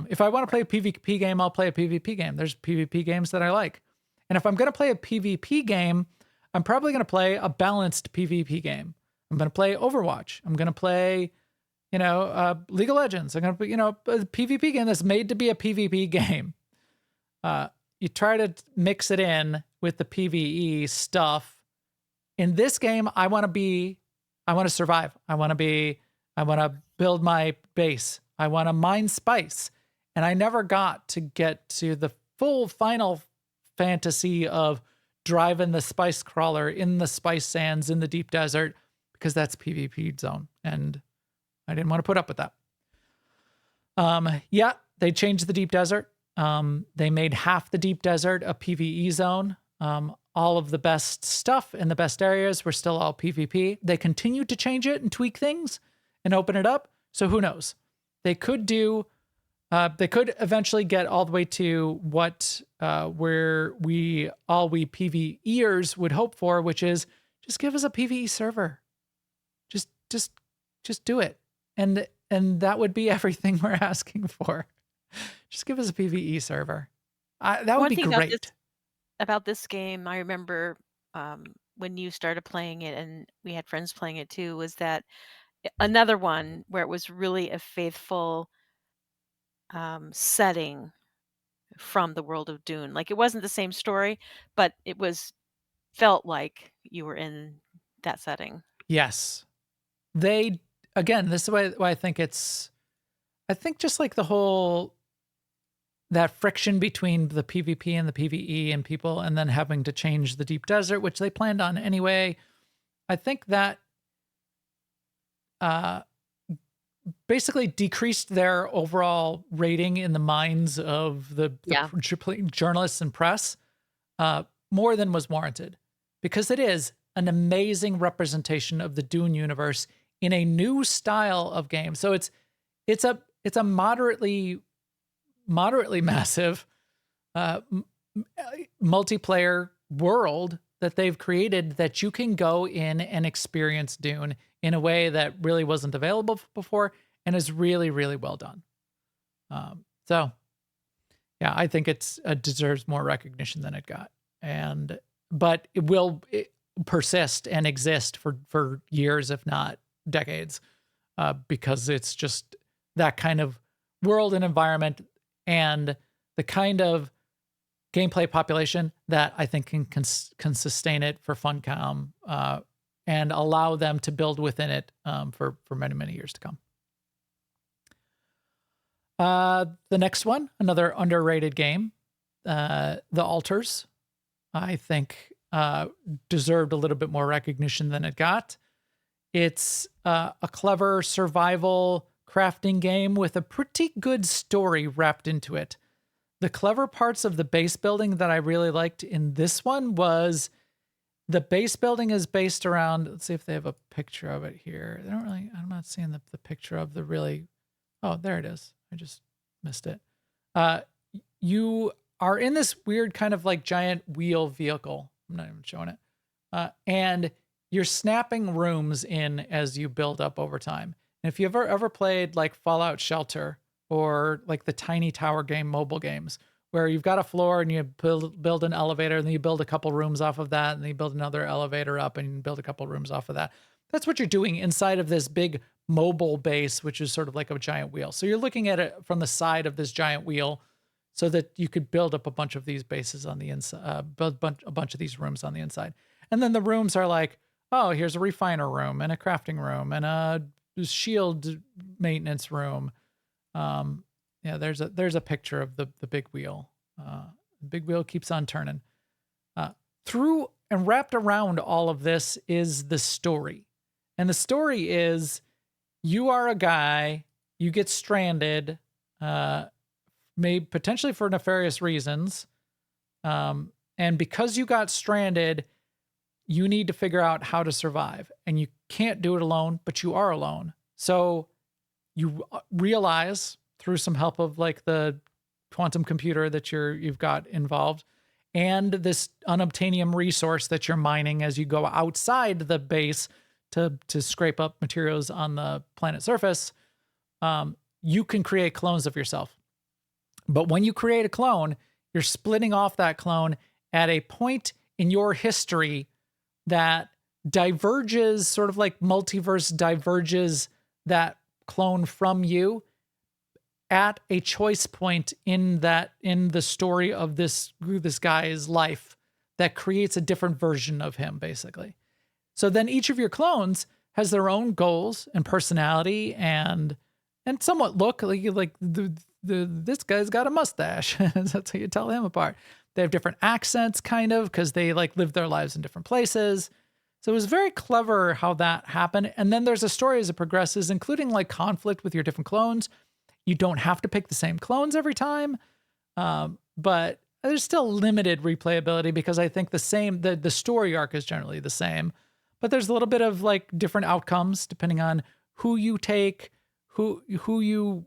If I want to play a PvP game, I'll play a PvP game. There's PvP games that I like. And if I'm going to play a PvP game, I'm probably going to play a balanced PvP game. I'm going to play Overwatch. I'm going to play, League of Legends. I'm going to play, a PvP game that's made to be a PvP game. You try to mix it in with the PvE stuff. In this game, I want to survive. I want to build my base. I want to mine spice. And I never got to get to the full final fantasy of driving the spice crawler in the spice sands in the deep desert, because that's PvP zone. And I didn't want to put up with that. Yeah, they changed the deep desert. They made half the deep desert a PvE zone. All of the best stuff in the best areas were still all PvP. They continued to change it and tweak things and open it up. So who knows? They could eventually get all the way to what where we PvEers would hope for, which is just give us a PvE server. Just do it. And that would be everything we're asking for. Just give us a PvE server. That would be great. About this game, I remember when you started playing it, and we had friends playing it too, was that another one where it was really a faithful setting from the world of Dune. Like, it wasn't the same story, but it felt like you were in that setting. Yes. This is why I think just like the whole, that friction between the PvP and the PvE and people, and then having to change the deep desert, which they planned on anyway. I think that basically decreased their overall rating in the minds of the journalists and press more than was warranted, because it is an amazing representation of the Dune universe in a new style of game. So it's a moderately massive multiplayer world that they've created, that you can go in and experience Dune in a way that really wasn't available before, and is really, really well done. So yeah, I think it deserves more recognition than it got. But it will persist and exist for years, if not decades, because it's just that kind of world and environment and the kind of gameplay population that I think can sustain it for Funcom and allow them to build within it for many, many years to come. The next one, another underrated game, The Altars, I think deserved a little bit more recognition than it got. It's a clever survival crafting game with a pretty good story wrapped into it. The clever parts of the base building that I really liked in this one was the base building is based around, let's see if they have a picture of it here. I'm not seeing the picture of the really, oh, there it is. I just missed it. You are in this weird kind of like giant wheel vehicle. I'm not even showing it. And you're snapping rooms in as you build up over time. And if you've ever played like Fallout Shelter or like the Tiny Tower game mobile games, where you've got a floor and you build an elevator, and then you build a couple rooms off of that, and then you build another elevator up and you build a couple rooms off of that. That's what you're doing inside of this big mobile base, which is sort of like a giant wheel. So you're looking at it from the side of this giant wheel so that you could build up a bunch of these bases on the inside, build a bunch of these rooms on the inside. And then the rooms are like, oh, here's a refiner room and a crafting room and a shield maintenance room. Yeah, there's a picture of the big wheel. The big wheel keeps on turning. Through and wrapped around all of this is the story. And the story is you are a guy, you get stranded, maybe potentially for nefarious reasons. And because you got stranded, you need to figure out how to survive. And you can't do it alone, but you are alone. So you realize through some help of like the quantum computer that you've got involved and this unobtainium resource that you're mining as you go outside the base to scrape up materials on the planet surface, you can create clones of yourself. But when you create a clone, you're splitting off that clone at a point in your history that diverges, sort of like multiverse diverges that clone from you at a choice point in the story of this guy's life that creates a different version of him, basically. So then each of your clones has their own goals and personality and somewhat look like this guy's got a mustache. That's how you tell him apart. They have different accents, kind of, because they like live their lives in different places. So it was very clever how that happened. And then there's a story as it progresses, including like conflict with your different clones. You don't have to pick the same clones every time, but there's still limited replayability because I think the story arc is generally the same. But there's a little bit of like different outcomes depending on who you take, who you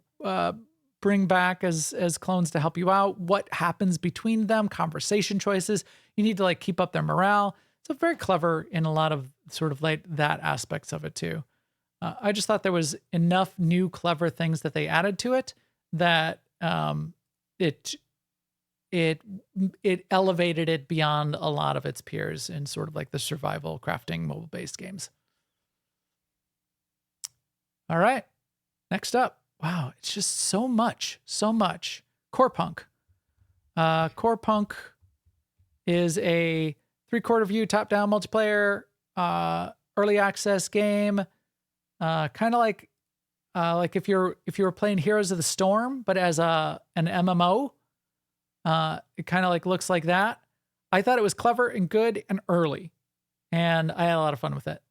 bring back as clones to help you out, what happens between them, conversation choices. You need to like keep up their morale. So very clever in a lot of sort of like that aspects of it too. I just thought there was enough new clever things that they added to it that it elevated it beyond a lot of its peers in sort of like the survival crafting mobile-based games. All right, next up. Wow, it's just so much. Core Punk. Core Punk is a 3/4 view top-down multiplayer early access game. Kind of like if you were playing Heroes of the Storm, but as an MMO. It kind of like looks like that. I thought it was clever and good and early, and I had a lot of fun with it.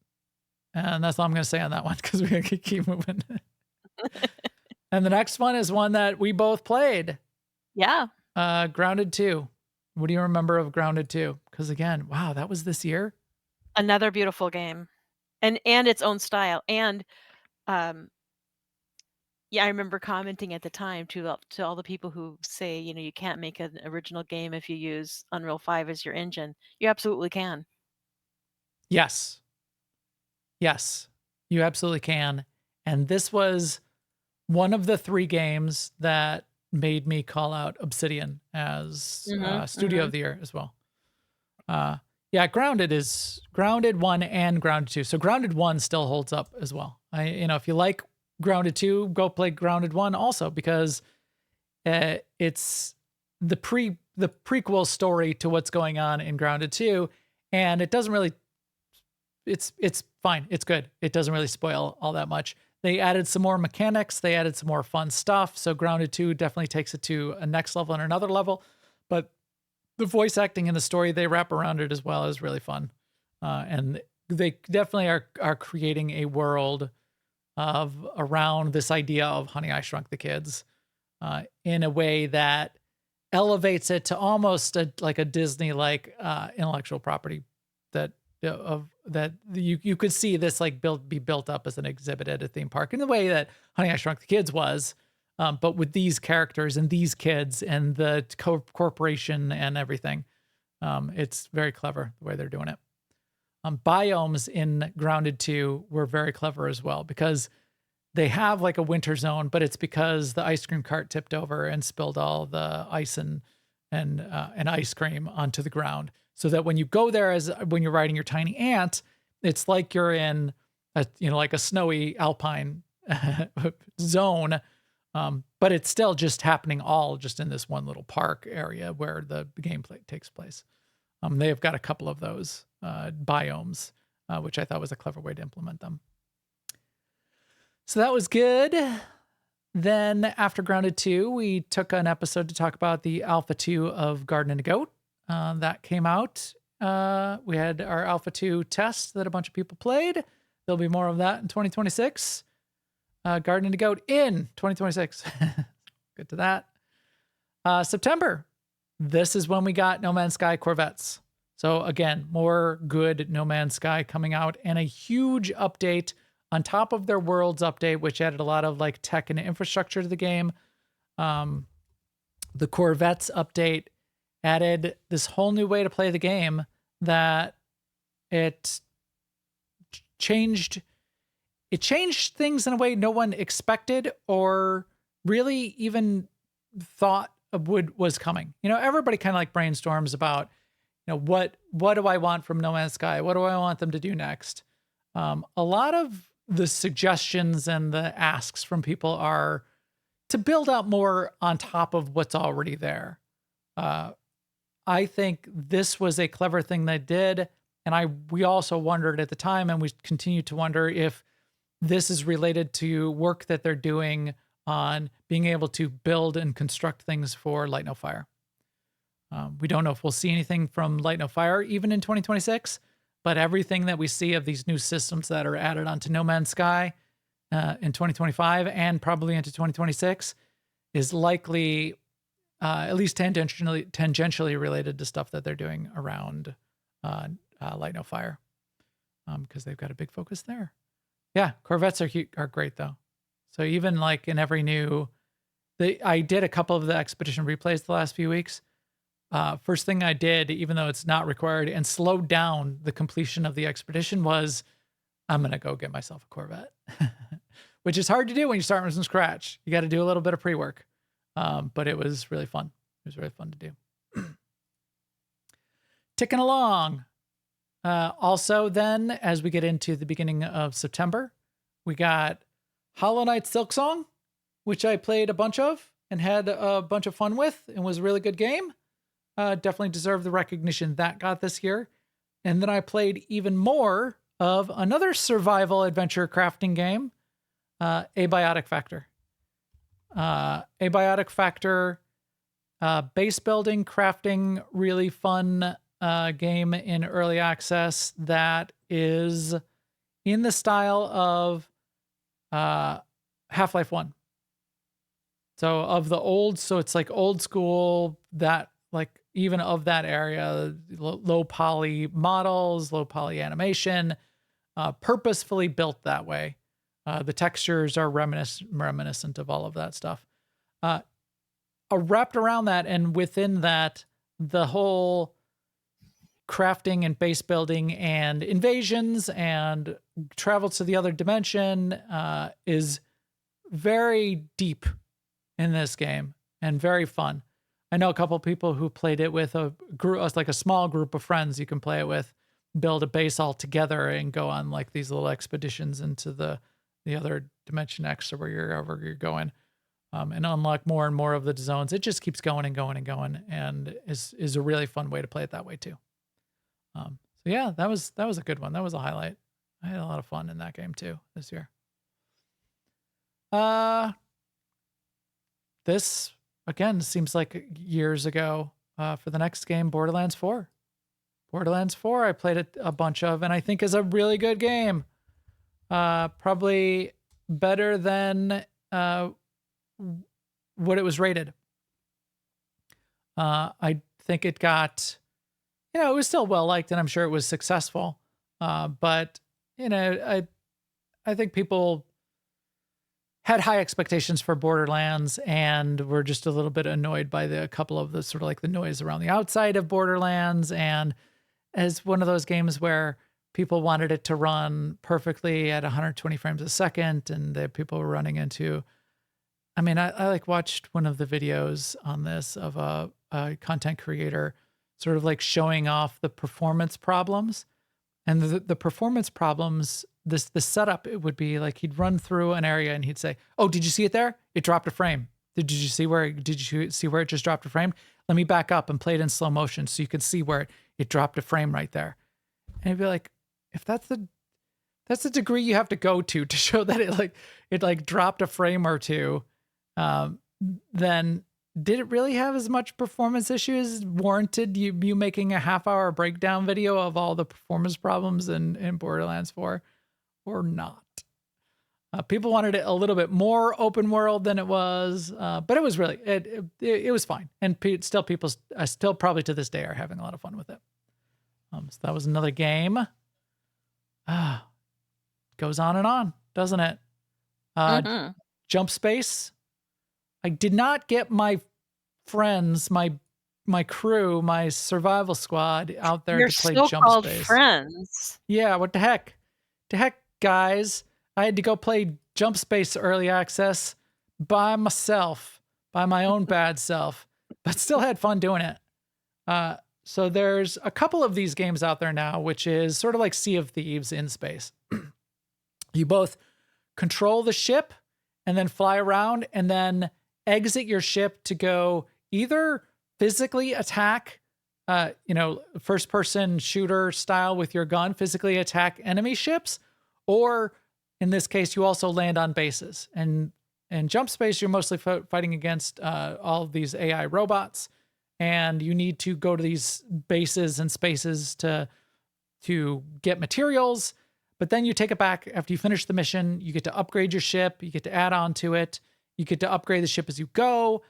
And that's all I'm going to say on that one because we're going to keep moving. And the next one is one that we both played. Yeah. Grounded 2. What do you remember of Grounded 2? Because again, wow, that was this year. Another beautiful game, and its own style. And yeah, I remember commenting at the time to all the people who say, you can't make an original game if you use Unreal 5 as your engine. You absolutely can. Yes, you absolutely can. And this was one of the 3 games that made me call out Obsidian as Studio of the Year as well. Yeah, Grounded 1 and Grounded 2. So Grounded 1 still holds up as well. If you like Grounded 2, go play Grounded 1 also, because it's the prequel story to what's going on in Grounded 2, and it doesn't really, it's fine. It's good. It doesn't really spoil all that much. They added some more mechanics. They added some more fun stuff. So Grounded 2 definitely takes it to a next level and another level, but the voice acting and the story they wrap around it as well is really fun. And they definitely are creating a world around this idea of Honey, I Shrunk the Kids in a way that elevates it to almost like a Disney-like intellectual property that you could see this like be built up as an exhibit at a theme park in the way that Honey, I Shrunk the Kids was, but with these characters and these kids and the corporation and everything. It's very clever the way they're doing it. Biomes in Grounded 2 were very clever as well, because they have like a winter zone, but it's because the ice cream cart tipped over and spilled all the ice and and ice cream onto the ground, so that when you go there, when you're riding your tiny ant, it's like you're in like a snowy alpine zone, but it's still just happening all just in this one little park area where the gameplay takes place. They have got a couple of those biomes, which I thought was a clever way to implement them. So that was good. Then after Grounded 2, we took an episode to talk about the Alpha 2 of Garden and a Goat. That came out. We had our Alpha 2 test that a bunch of people played. There'll be more of that in 2026. Garden and a Goat in 2026. Good to that. September. This is when we got No Man's Sky Corvettes. So again, more good No Man's Sky coming out, and a huge update on top of their Worlds update, which added a lot of like tech and infrastructure to the game. The Corvettes update added this whole new way to play the game that it changed things in a way no one expected or really even thought was coming. Everybody kind of like brainstorms about, what do I want from No Man's Sky? What do I want them to do next? A lot of the suggestions and the asks from people are to build out more on top of what's already there. I think this was a clever thing they did. And we also wondered at the time, and we continue to wonder, if this is related to work that they're doing on being able to build and construct things for Light No Fire. We don't know if we'll see anything from Light No Fire even in 2026, but everything that we see of these new systems that are added onto No Man's Sky in 2025 and probably into 2026 is likely at least tangentially related to stuff that they're doing around Light No Fire, because they've got a big focus there. Yeah, Corvettes are great though. So even like in every I did a couple of the expedition replays the last few weeks. First thing I did, even though it's not required, and slowed down the completion of the expedition, was I'm going to go get myself a Corvette, which is hard to do when you start from scratch. You got to do a little bit of pre-work. But it was really fun. It was really fun to do. Ticking along. Also then, as we get into the beginning of September, we got Hollow Knight Silksong, which I played a bunch of and had a bunch of fun with, and was a really good game. Definitely deserved the recognition that got this year. And then I played even more of another survival adventure crafting game, Abiotic Factor. Abiotic Factor, base building, crafting, really fun game in early access that is in the style of Half-Life 1. So it's like old school, that like even of that area, low poly models, low poly animation, purposefully built that way. The textures are reminiscent of all of that stuff. Wrapped around that, and within that, the whole crafting and base building and invasions and travel to the other dimension is very deep in this game and very fun. I know a couple of people who played it with a group, like a small group of friends you can play it with, build a base all together and go on like these little expeditions into the other dimension X or wherever you're going, and unlock more and more of the zones. It just keeps going and going and going, and is a really fun way to play it that way too. So yeah, that was a good one. That was a highlight. I had a lot of fun in that game too this year. This again seems like years ago. For the next game, Borderlands 4. Borderlands 4 I played a bunch of, and I think is a really good game. Probably better than what it was rated. I think it got, it was still well liked, and I'm sure it was successful. But I think people had high expectations for Borderlands and were just a little bit annoyed by a couple of the sort of like the noise around the outside of Borderlands, and as one of those games where people wanted it to run perfectly at 120 frames a second, and the people were running into, I like watched one of the videos on this of content creator sort of like showing off the performance problems. And the performance problems, the setup, it would be like he'd run through an area and he'd say, "Oh, did you see it there? It dropped a frame. Did you see where it just dropped a frame? Let me back up and play it in slow motion so you can see where it dropped a frame right there." And it'd be like, if that's the degree you have to go to show that it dropped a frame or two, then did it really have as much performance issues warranted you making a half-hour breakdown video of all the performance problems in Borderlands 4 or not? People wanted it a little bit more open world than it was, but it was really, it was fine. And still people still probably to this day are having a lot of fun with it. So that was another game. Goes on and on, doesn't it? Jump Space. I did not get my friends, my crew, my survival squad out there to play Jump so-called Space. friends. Yeah, what the heck? Guys. I had to go play Jump Space early access by myself, by my own bad self, but still had fun doing it. So there's a couple of these games out there now, which is sort of like Sea of Thieves in space. You both control the ship and then fly around and then exit your ship to go either physically attack, first person shooter style with your gun, physically attack enemy ships, or in this case, you also land on bases. And in Jump Space, you're mostly fighting against all of these AI robots, and you need to go to these bases and spaces to get materials. But then you take it back after you finish the mission. You get to upgrade your ship. You get to add on to it. You get to upgrade the ship as you go.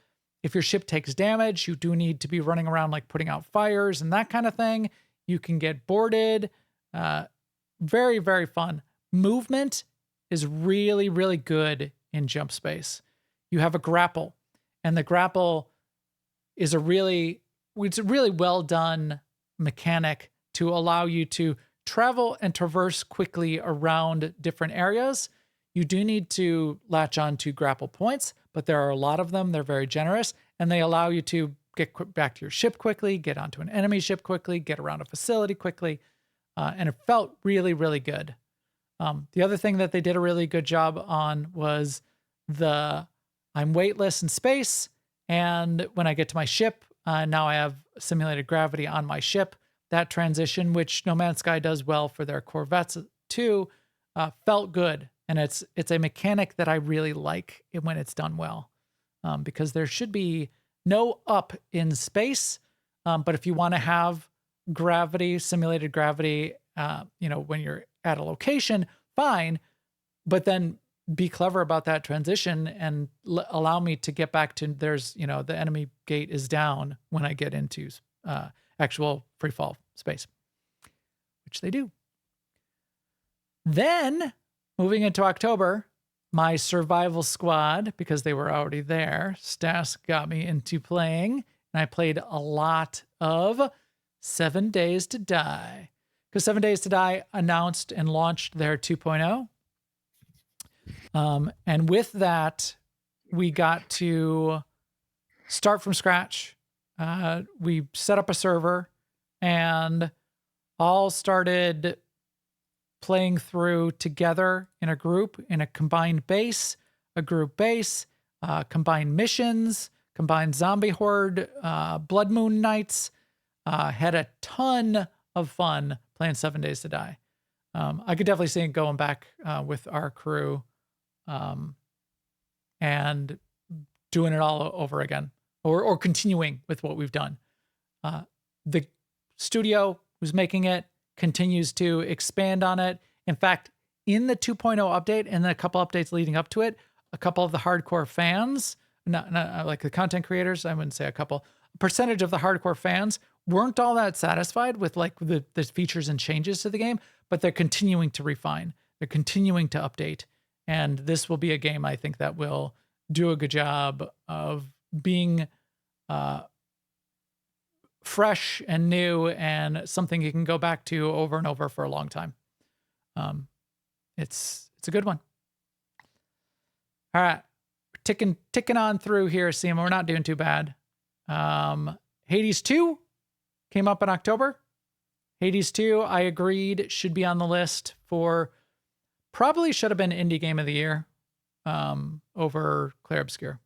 If your ship takes damage, you do need to be running around like putting out fires and that kind of thing. You can get boarded. Very, very fun. Movement is really, really good in Jump Space. You have a grapple, and the grapple is it's a really well done mechanic to allow you to travel and traverse quickly around different areas. You do need to latch on to grapple points, but there are a lot of them. They're very generous, and they allow you to get back to your ship quickly, get onto an enemy ship quickly, get around a facility quickly, and it felt really, really good. The other thing that they did a really good job on was I'm weightless in space, and when I get to my ship, now I have simulated gravity on my ship. That transition, which No Man's Sky does well for their Corvettes too, felt good. And it's a mechanic that I really like when it's done well, because there should be no up in space. But if you want to have gravity, simulated gravity, when you're at a location, fine. But then be clever about that transition and allow me to get back to the enemy gate is down when I get into actual free fall space, which they do. Then moving into October, my survival squad, because they were already there, Stas got me into playing, and I played a lot of 7 Days to Die, because 7 Days to Die announced and launched their 2.0. And with that, we got to start from scratch. We set up a server and all started playing through together in a group, in a combined base, a group base, combined missions, combined zombie horde, blood moon nights. Had a ton of fun playing 7 Days to Die. I could definitely see it going back with our crew and doing it all over again, or continuing with what we've done. The studio who's making it continues to expand on it. In fact, in the 2.0 update and then a couple updates leading up to it, a couple of the hardcore fans, not like the content creators, I wouldn't say a couple, percentage of the hardcore fans weren't all that satisfied with like the features and changes to the game, but they're continuing to refine. They're continuing to update. And this will be a game, I think, that will do a good job of being fresh and new and something you can go back to over and over for a long time. It's a good one. All right. Ticking on through here, Sema. We're not doing too bad. Hades 2 came up in October. Hades 2, I agreed, should be on the list for probably should have been Indie Game of the Year over Clair Obscur.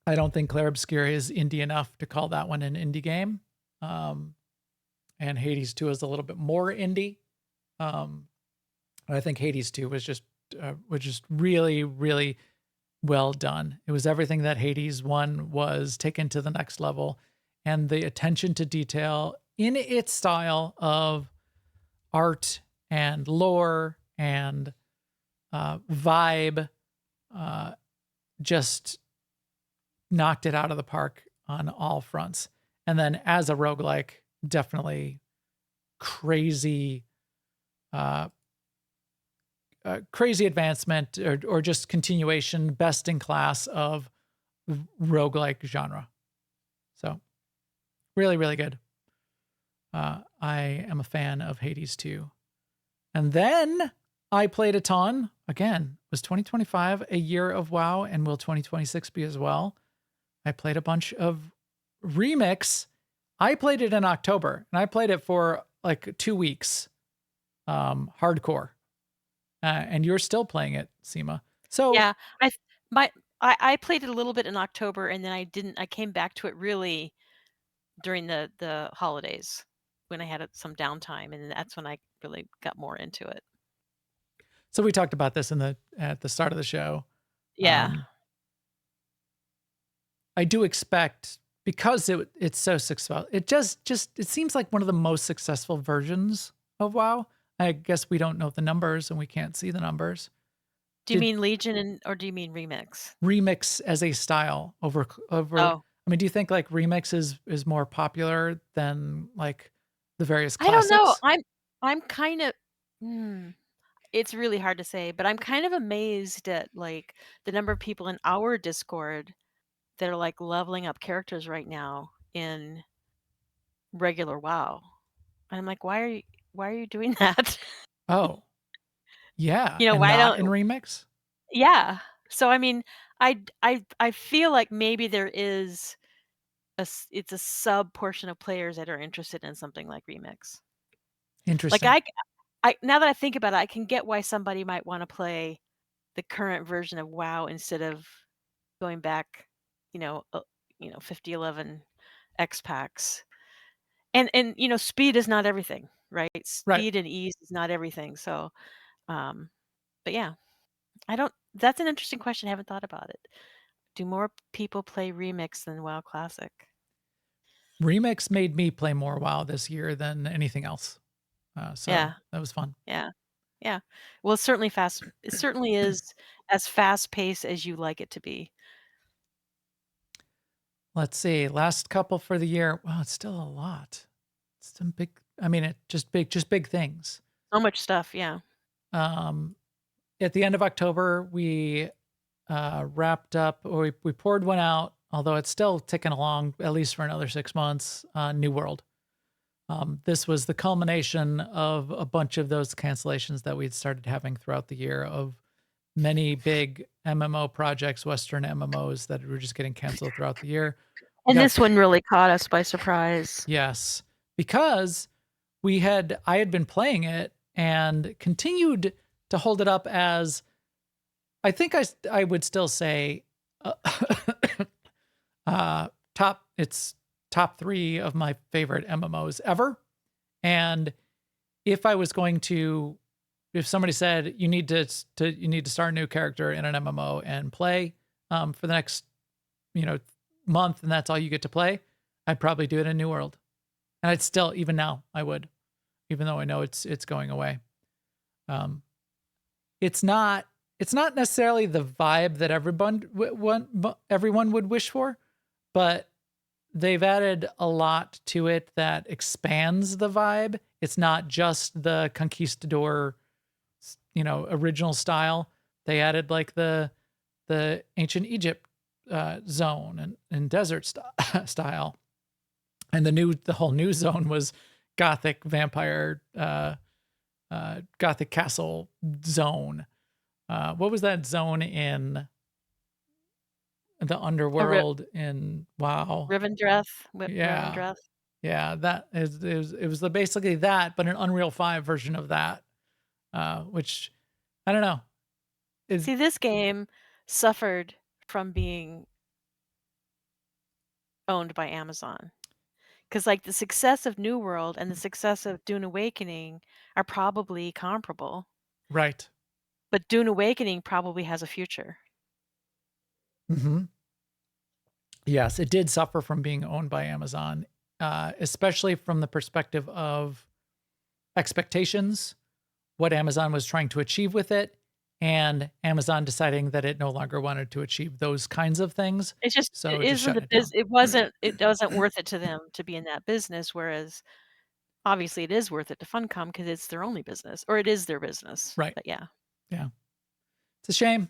I don't think Clair Obscur is indie enough to call that one an indie game. And Hades 2 is a little bit more indie. I think Hades 2 was just really, really well done. It was everything that Hades 1 was taken to the next level, and the attention to detail in its style of art and lore and vibe just knocked it out of the park on all fronts. And then as a roguelike, definitely crazy crazy advancement or just continuation, best in class of roguelike genre. So really, really good. I am a fan of Hades 2. And then I played a ton. Again, was 2025 a year of WoW, and will 2026 be as well? I played a bunch of Remix. I played it in October, and I played it for like 2 weeks. Hardcore. And you're still playing it, Sema. So Yeah, I played it a little bit in October, and then I came back to it really during the holidays when I had some downtime, and that's when I really got more into it. So we talked about this at the start of the show. Yeah. I do expect, because it's so successful, it it seems like one of the most successful versions of WoW. I guess we don't know the numbers and we can't see the numbers. Do you mean Legion or do you mean Remix? Remix as a style over. Oh. I mean, do you think like Remix is more popular than like the various I classics? don't know. I'm kind of it's really hard to say, but I'm kind of amazed at like the number of people in our Discord that are like leveling up characters right now in regular WoW. And I'm like, why are you doing that? Oh, yeah, You know, and why not in don't Remix. Yeah. So I mean, I feel like maybe there is it's a sub portion of players that are interested in something like Remix. Like Interesting. I now that I think about it, I can get why somebody might want to play the current version of WoW instead of going back, 5011 X packs. And speed is not everything, right? Right. Speed and ease is not everything. So, but yeah, that's an interesting question. I haven't thought about it. Do more people play Remix than WoW Classic? Remix made me play more WoW this year than anything else. So Yeah. that was fun. Yeah. Yeah. Well, it's certainly fast. It certainly is as fast paced as you like it to be. Let's see. Last couple for the year. Well, it's still a lot. It's some big. I mean, just big things. So much stuff. Yeah. At the end of October, we wrapped up, or we poured one out, although it's still ticking along at least for another 6 months. New World. This was the culmination of a bunch of those cancellations that we'd started having throughout the year of many big MMO projects, Western MMOs that were just getting canceled throughout the year. And this one really caught us by surprise. Yes, because I had been playing it and continued to hold it up as, I think I would still say, it's top 3 of my favorite MMOs ever. And if somebody said you need to start a new character in an MMO and play for the next month, and that's all you get to play, I'd probably do it in New World. And I'd still, even now, I would, even though I know it's going away. It's not necessarily the vibe that everyone would wish for, but they've added a lot to it that expands the vibe. It's not just the conquistador, original style. They added like the ancient Egypt zone and desert style. And the whole new zone was Gothic vampire, Gothic castle zone. What was that zone in the underworld in WoW. Rivendreth. Yeah. Rivendreth. Yeah, that is it was basically that, but an Unreal 5 version of that. Which I don't know. Is See, this game suffered from being owned by Amazon. Because, like, the success of New World and the success of Dune Awakening are probably comparable, right. but Dune Awakening probably has a future. Hmm. Yes, it did suffer from being owned by Amazon, especially from the perspective of expectations, what Amazon was trying to achieve with it, and Amazon deciding that it no longer wanted to achieve those kinds of things. It's just So it it just isn't shut the it down. it wasn't worth it to them to be in that business, whereas obviously it is worth it to Funcom because it's their only business, or it is their business. Right. But yeah. Yeah. It's a shame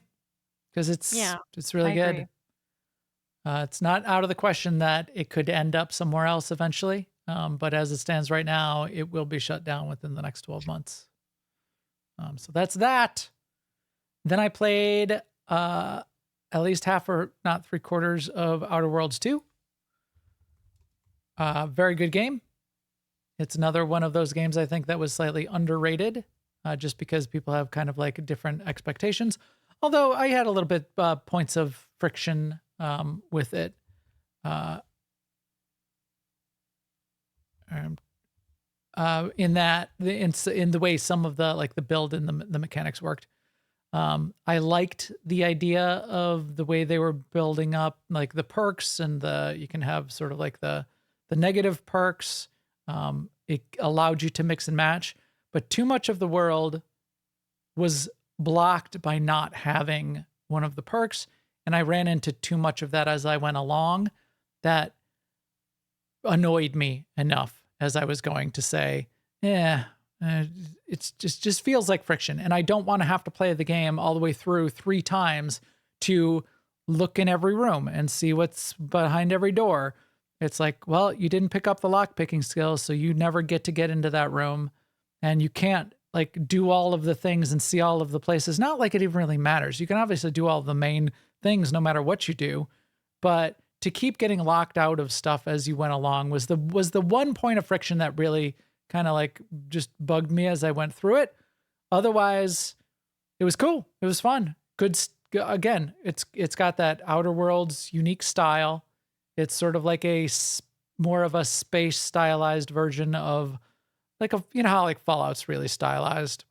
because Yeah, it's I really agree. good. It's not out of the question that it could end up somewhere else eventually. But as it stands right now, it will be shut down within the next 12 months. So that's that. Then I played at least half or not 3/4 of Outer Worlds 2. Very good game. It's another one of those games I think that was slightly underrated, just because people have kind of like different expectations. Although I had a little bit points of friction with it. Um, in that in the way some of the like the build and the mechanics worked. I liked the idea of the way they were building up like the perks and you can have sort of like the negative perks. It allowed you to mix and match, but too much of the world was blocked by not having one of the perks. And I ran into too much of that as I went along that annoyed me enough as I was going to say, it's just feels like friction. And I don't want to have to play the game all the way through 3 times to look in every room and see what's behind every door. It's like, well, you didn't pick up the lock picking skills, so you never get to get into that room, and you can't like do all of the things and see all of the places. Not like it even really matters. You can obviously do all the main things no matter what you do, but to keep getting locked out of stuff as you went along was the one point of friction that really kind of like just bugged me as I went through it. Otherwise, it was cool. It was fun. Good. Again, it's got that Outer Worlds unique style. It's sort of like more of a space stylized version of like you know how like Fallout's really stylized.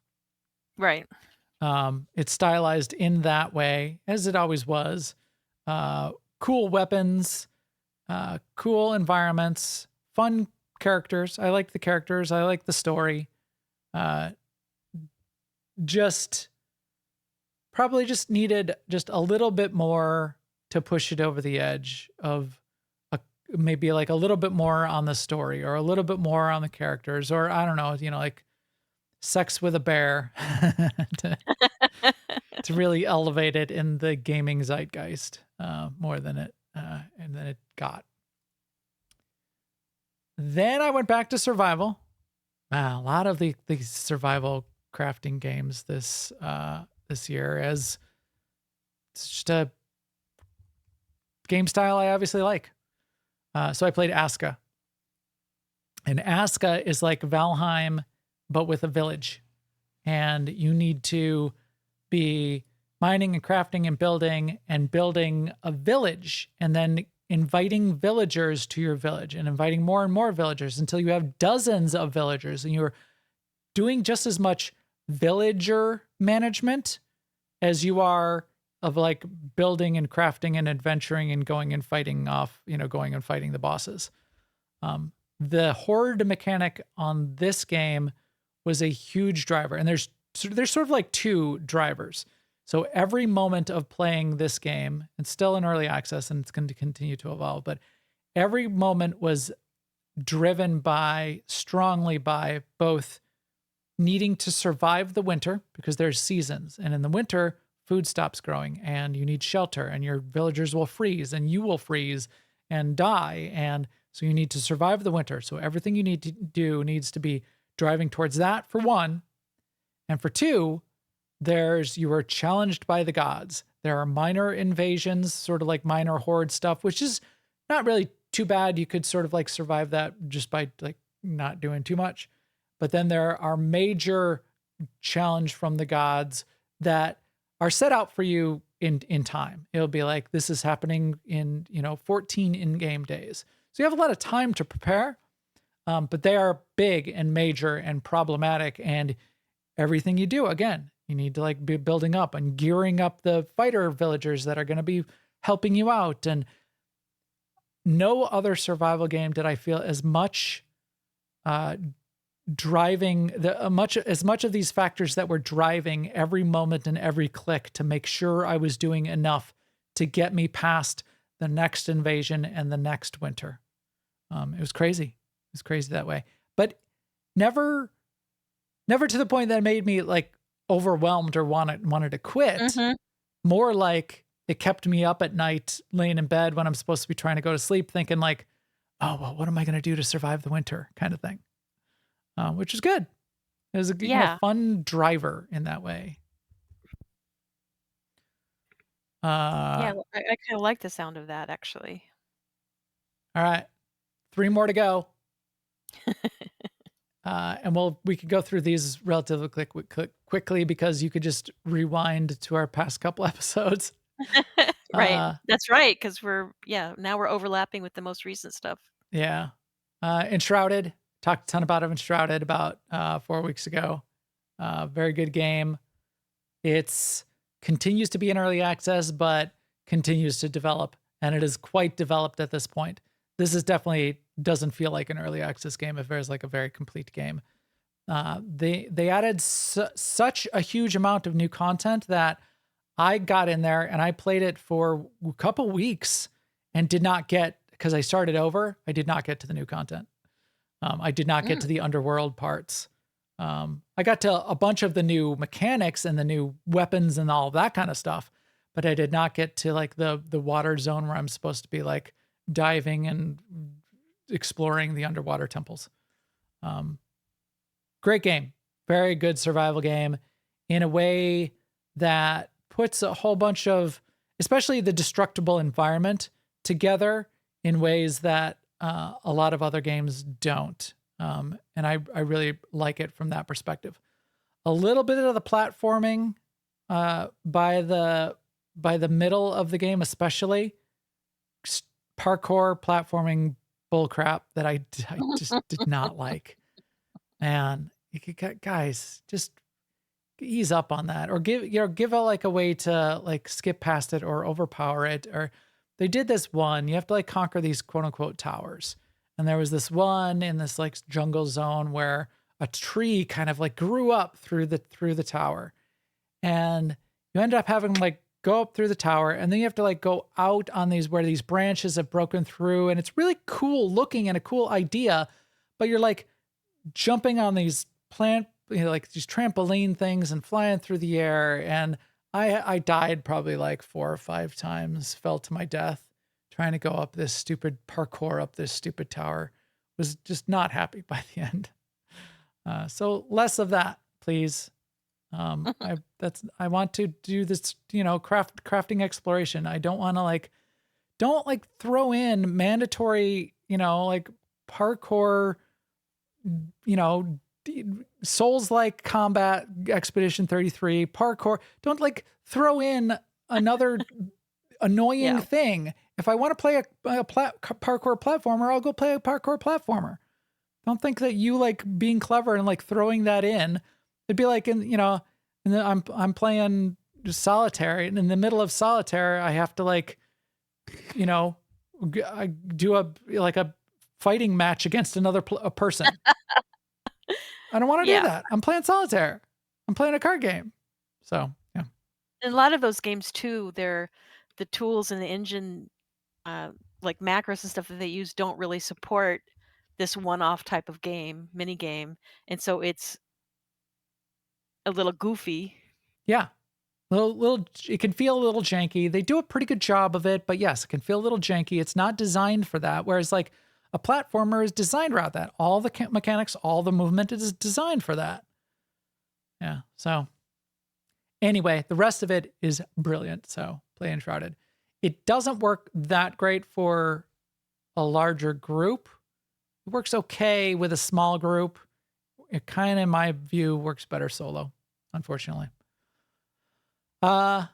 Right. It's stylized in that way as it always was. Cool weapons, cool environments, fun characters. I like the characters. I like the story. Just probably just needed just a little bit more to push it over the edge of maybe like a little bit more on the story or a little bit more on the characters, or I don't know, like sex with a bear to really elevate it in the gaming zeitgeist more than it got. Then I went back to survival. Wow, a lot of the survival crafting games this year, as it's just a game style I obviously like. So I played Aska. And Aska is like Valheim, but with a village. And you need to be mining and crafting and building a village, and then inviting villagers to your village and inviting more and more villagers until you have dozens of villagers. And you're doing just as much villager management as you are of like building and crafting and adventuring and going and fighting the bosses. The horde mechanic on this game was a huge driver, and there's sort of like 2 drivers. So every moment of playing this game, it's still in early access and it's going to continue to evolve, but every moment was driven strongly by both needing to survive the winter because there's seasons, and in the winter, food stops growing and you need shelter, and your villagers will freeze and you will freeze and die. And so you need to survive the winter. So everything you need to do needs to be driving towards that, for one. And for 2, you are challenged by the gods. There are minor invasions, sort of like minor horde stuff, which is not really too bad. You could sort of like survive that just by like not doing too much. But then there are major challenge from the gods that are set out for you in time. It'll be like, this is happening in, 14 in-game days. So you have a lot of time to prepare, but they are big and major and problematic. And everything you do, again, you need to like be building up and gearing up the fighter villagers that are going to be helping you out. And no other survival game did I feel as much driving as much of these factors that were driving every moment and every click to make sure I was doing enough to get me past the next invasion and the next winter. It was crazy. It was crazy that way, but never to the point that made me like overwhelmed or wanted to quit. Mhm. More like it kept me up at night, laying in bed when I'm supposed to be trying to go to sleep, thinking like, oh, well, what am I going to do to survive the winter kind of thing. Which is good. It was a Yeah. fun driver in that way. Yeah, I kind of like the sound of that actually. All right, 3 more to go. And we could go through these relatively quickly because you could just rewind to our past couple episodes. Right. That's right, because now we're overlapping with the most recent stuff. Yeah. Enshrouded. Talked a ton about Enshrouded about 4 weeks ago. Very good game. It's continues to be in early access, but continues to develop, and it is quite developed at this point. This is definitely doesn't feel like an early access game. It feels like a very complete game. They added such a huge amount of new content that I got in there and I played it for a couple weeks and did not get, because I started over, I did not get to the new content. I did not get to the underworld parts. I got to a bunch of the new mechanics and the new weapons and all that kind of stuff, but I did not get to like the water zone where I'm supposed to be like diving and exploring the underwater temples. Great game. Very good survival game in a way that puts a whole bunch of, especially the destructible environment, together in ways that a lot of other games don't. And I really like it from that perspective. A little bit of the platforming by the middle of the game, especially parkour platforming bullcrap that I just did not like. Man, guys, just ease up on that, or give a like a way to like skip past it or overpower it. Or they did this one, you have to like conquer these quote unquote towers. And there was this one in this like jungle zone where a tree kind of like grew up through the tower. And you end up having like go up through the tower, and then you have to like go out on these where these branches have broken through, and it's really cool looking and a cool idea, but you're like jumping on these like these trampoline things and flying through the air. And I died probably like 4 or 5 times, fell to my death trying to go up this stupid parkour up this stupid tower. Was just not happy by the end. So less of that, please. I want to do this, crafting exploration. I don't want to don't throw in mandatory, like parkour, Souls-like combat Expedition 33 parkour. Don't like throw in another annoying thing. If I want to play a parkour platformer, I'll go play a parkour platformer. Don't think that you like being clever and like throwing that in. It'd be like I'm playing solitaire, and in the middle of solitaire, I have to I do a fighting match against another person. I don't want to do that. I'm playing solitaire. I'm playing a card game. So yeah. And a lot of those games too, the tools and the engine, like macros and stuff that they use, don't really support this one-off type of mini game, and so it's a little goofy. Yeah. Little, it can feel a little janky. They do a pretty good job of it, but yes, it can feel a little janky. It's not designed for that. Whereas like a platformer is designed around that. All the mechanics, all the movement is designed for that. Yeah. So Anyway, the rest of it is brilliant. So play Enshrouded. It doesn't work that great for a larger group. It works okay with a small group. It kind of, in my view, works better solo, unfortunately. And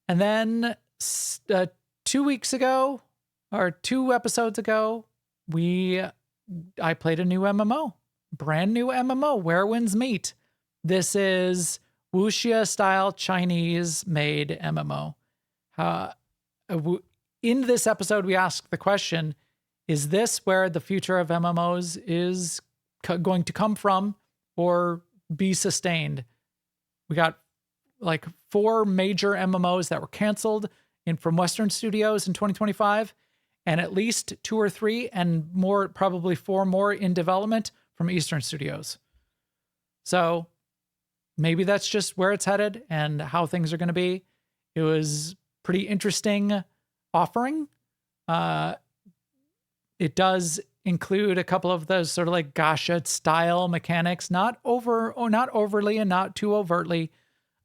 then 2 weeks ago, or 2 episodes ago, I played a new MMO, brand new MMO, Where Winds Meet. This is wuxia style Chinese made MMO. In this episode, we asked the question, is this where the future of MMOs is going to come from or be sustained? We got like 4 major MMOs that were canceled from Western studios in 2025, and at least 2 or 3 and more, probably 4 more in development from Eastern studios. So maybe that's just where it's headed and how things are going to be. It was pretty interesting offering. It does include a couple of those sort of like gacha style mechanics, not overly and not too overtly,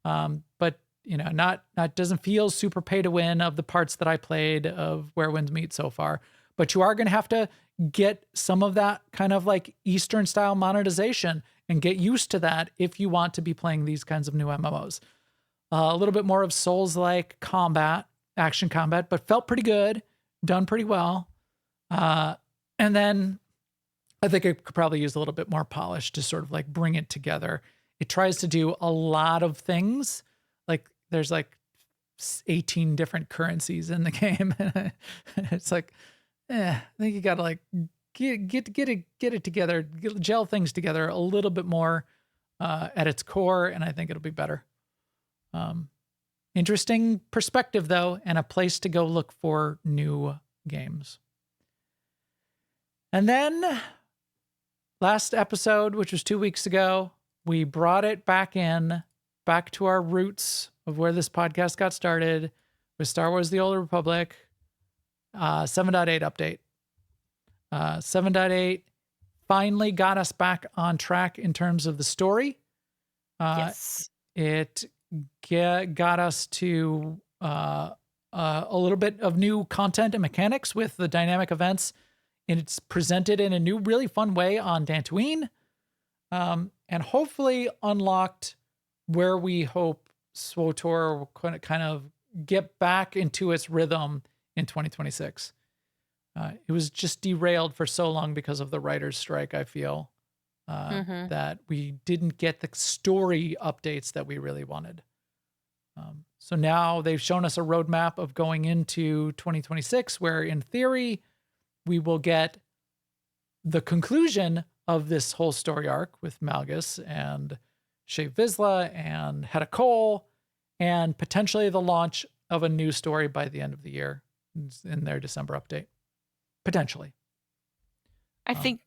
but not doesn't feel super pay to win of the parts that I played of Where Winds Meet so far. But you are going to have to get some of that kind of like Eastern style monetization and get used to that if you want to be playing these kinds of new MMOs. A little bit more of Souls-like combat, action combat, but felt pretty good, done pretty well. And then I think it could probably use a little bit more polish to sort of like bring it together. It tries to do a lot of things. Like there's like 18 different currencies in the game. It's like, I think you got to like get it together, gel things together a little bit more at its core, and I think it'll be better. Interesting perspective though, and a place to go look for new games. And then last episode, which was 2 weeks ago, we brought it back to our roots of where this podcast got started with Star Wars: The Old Republic, 7.8 update. 7.8 finally got us back on track in terms of the story. Yes. It got us to a little bit of new content and mechanics with the dynamic events. And it's presented in a new, really fun way on Dantooine. And hopefully unlocked where we hope SWTOR will kind of get back into its rhythm in 2026. It was just derailed for so long because of the writer's strike, I feel, that we didn't get the story updates that we really wanted. So now they've shown us a roadmap of going into 2026, where in theory, we will get the conclusion of this whole story arc with Malgus and Shae Vizsla and Hedda Cole, and potentially the launch of a new story by the end of the year in their December update. Potentially. I think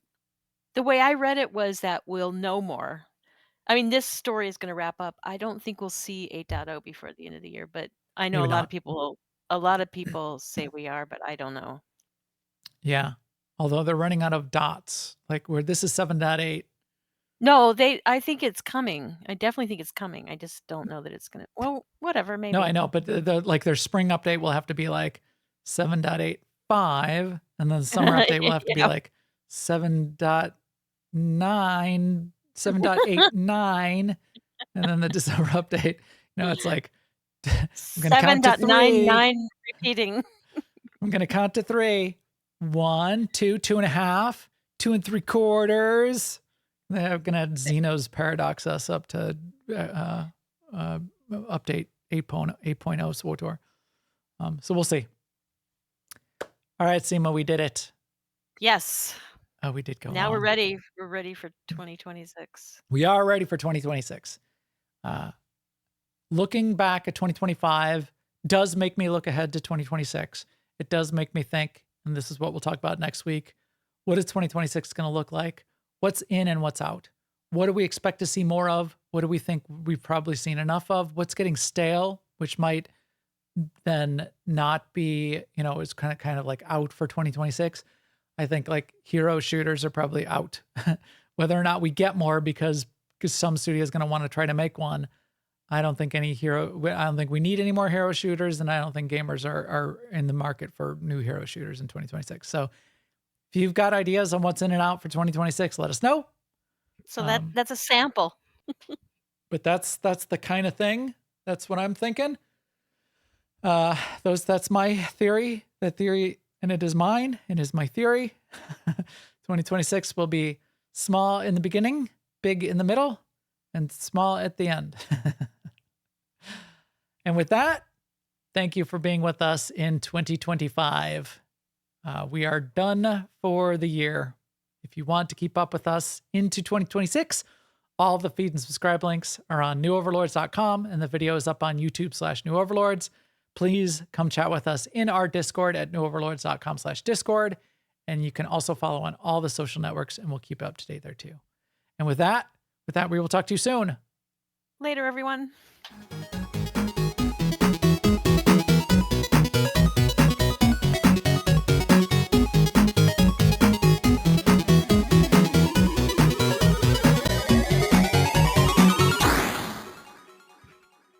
the way I read it was that we'll know more. I mean, this story is going to wrap up. I don't think we'll see 8.0 before the end of the year, but I know Maybe a lot not. of people say we are, but I don't know. Yeah. Although they're running out of dots, like where this is 7.8. No, I think it's coming. I definitely think it's coming. I just don't know that it's going to, well, whatever, maybe. No, I know, but like their spring update will have to be like 7.85, and then the summer update will have to be like 7.9, 7.89, and then the December update, it's like I'm gonna count to 7.99 repeating. I'm gonna count to 3. 1, 2, 2.5, 2 3/4. I'm gonna have Xeno's paradox us up to update 8.0 SWTOR. So we'll see. All right, Sema, we did it. Yes. Oh, we did go. Now we're long. ready. We're ready for 2026. We are ready for 2026. Looking back at 2025 does make me look ahead to 2026. It does make me think, and this is what we'll talk about next week. What is 2026 going to look like? What's in and what's out? What do we expect to see more of? What do we think we've probably seen enough of? What's getting stale, which might then not be, is kind of like out for 2026. I think like hero shooters are probably out. Whether or not we get more because some studio is going to want to try to make one, I don't think I don't think we need any more hero shooters, and I don't think gamers are in the market for new hero shooters in 2026. So if you've got ideas on what's in and out for 2026, let us know. So that's a sample. But that's the kind of thing. That's what I'm thinking. That's my theory. That theory, and it is mine. It is my theory. 2026 will be small in the beginning, big in the middle, and small at the end. And with that, thank you for being with us in 2025. We are done for the year. If you want to keep up with us into 2026, all of the feed and subscribe links are on newoverlords.com, and the video is up on YouTube/newoverlords. Please come chat with us in our Discord at newoverlords.com/Discord. And you can also follow on all the social networks, and we'll keep you up to date there too. And with that, we will talk to you soon. Later, everyone.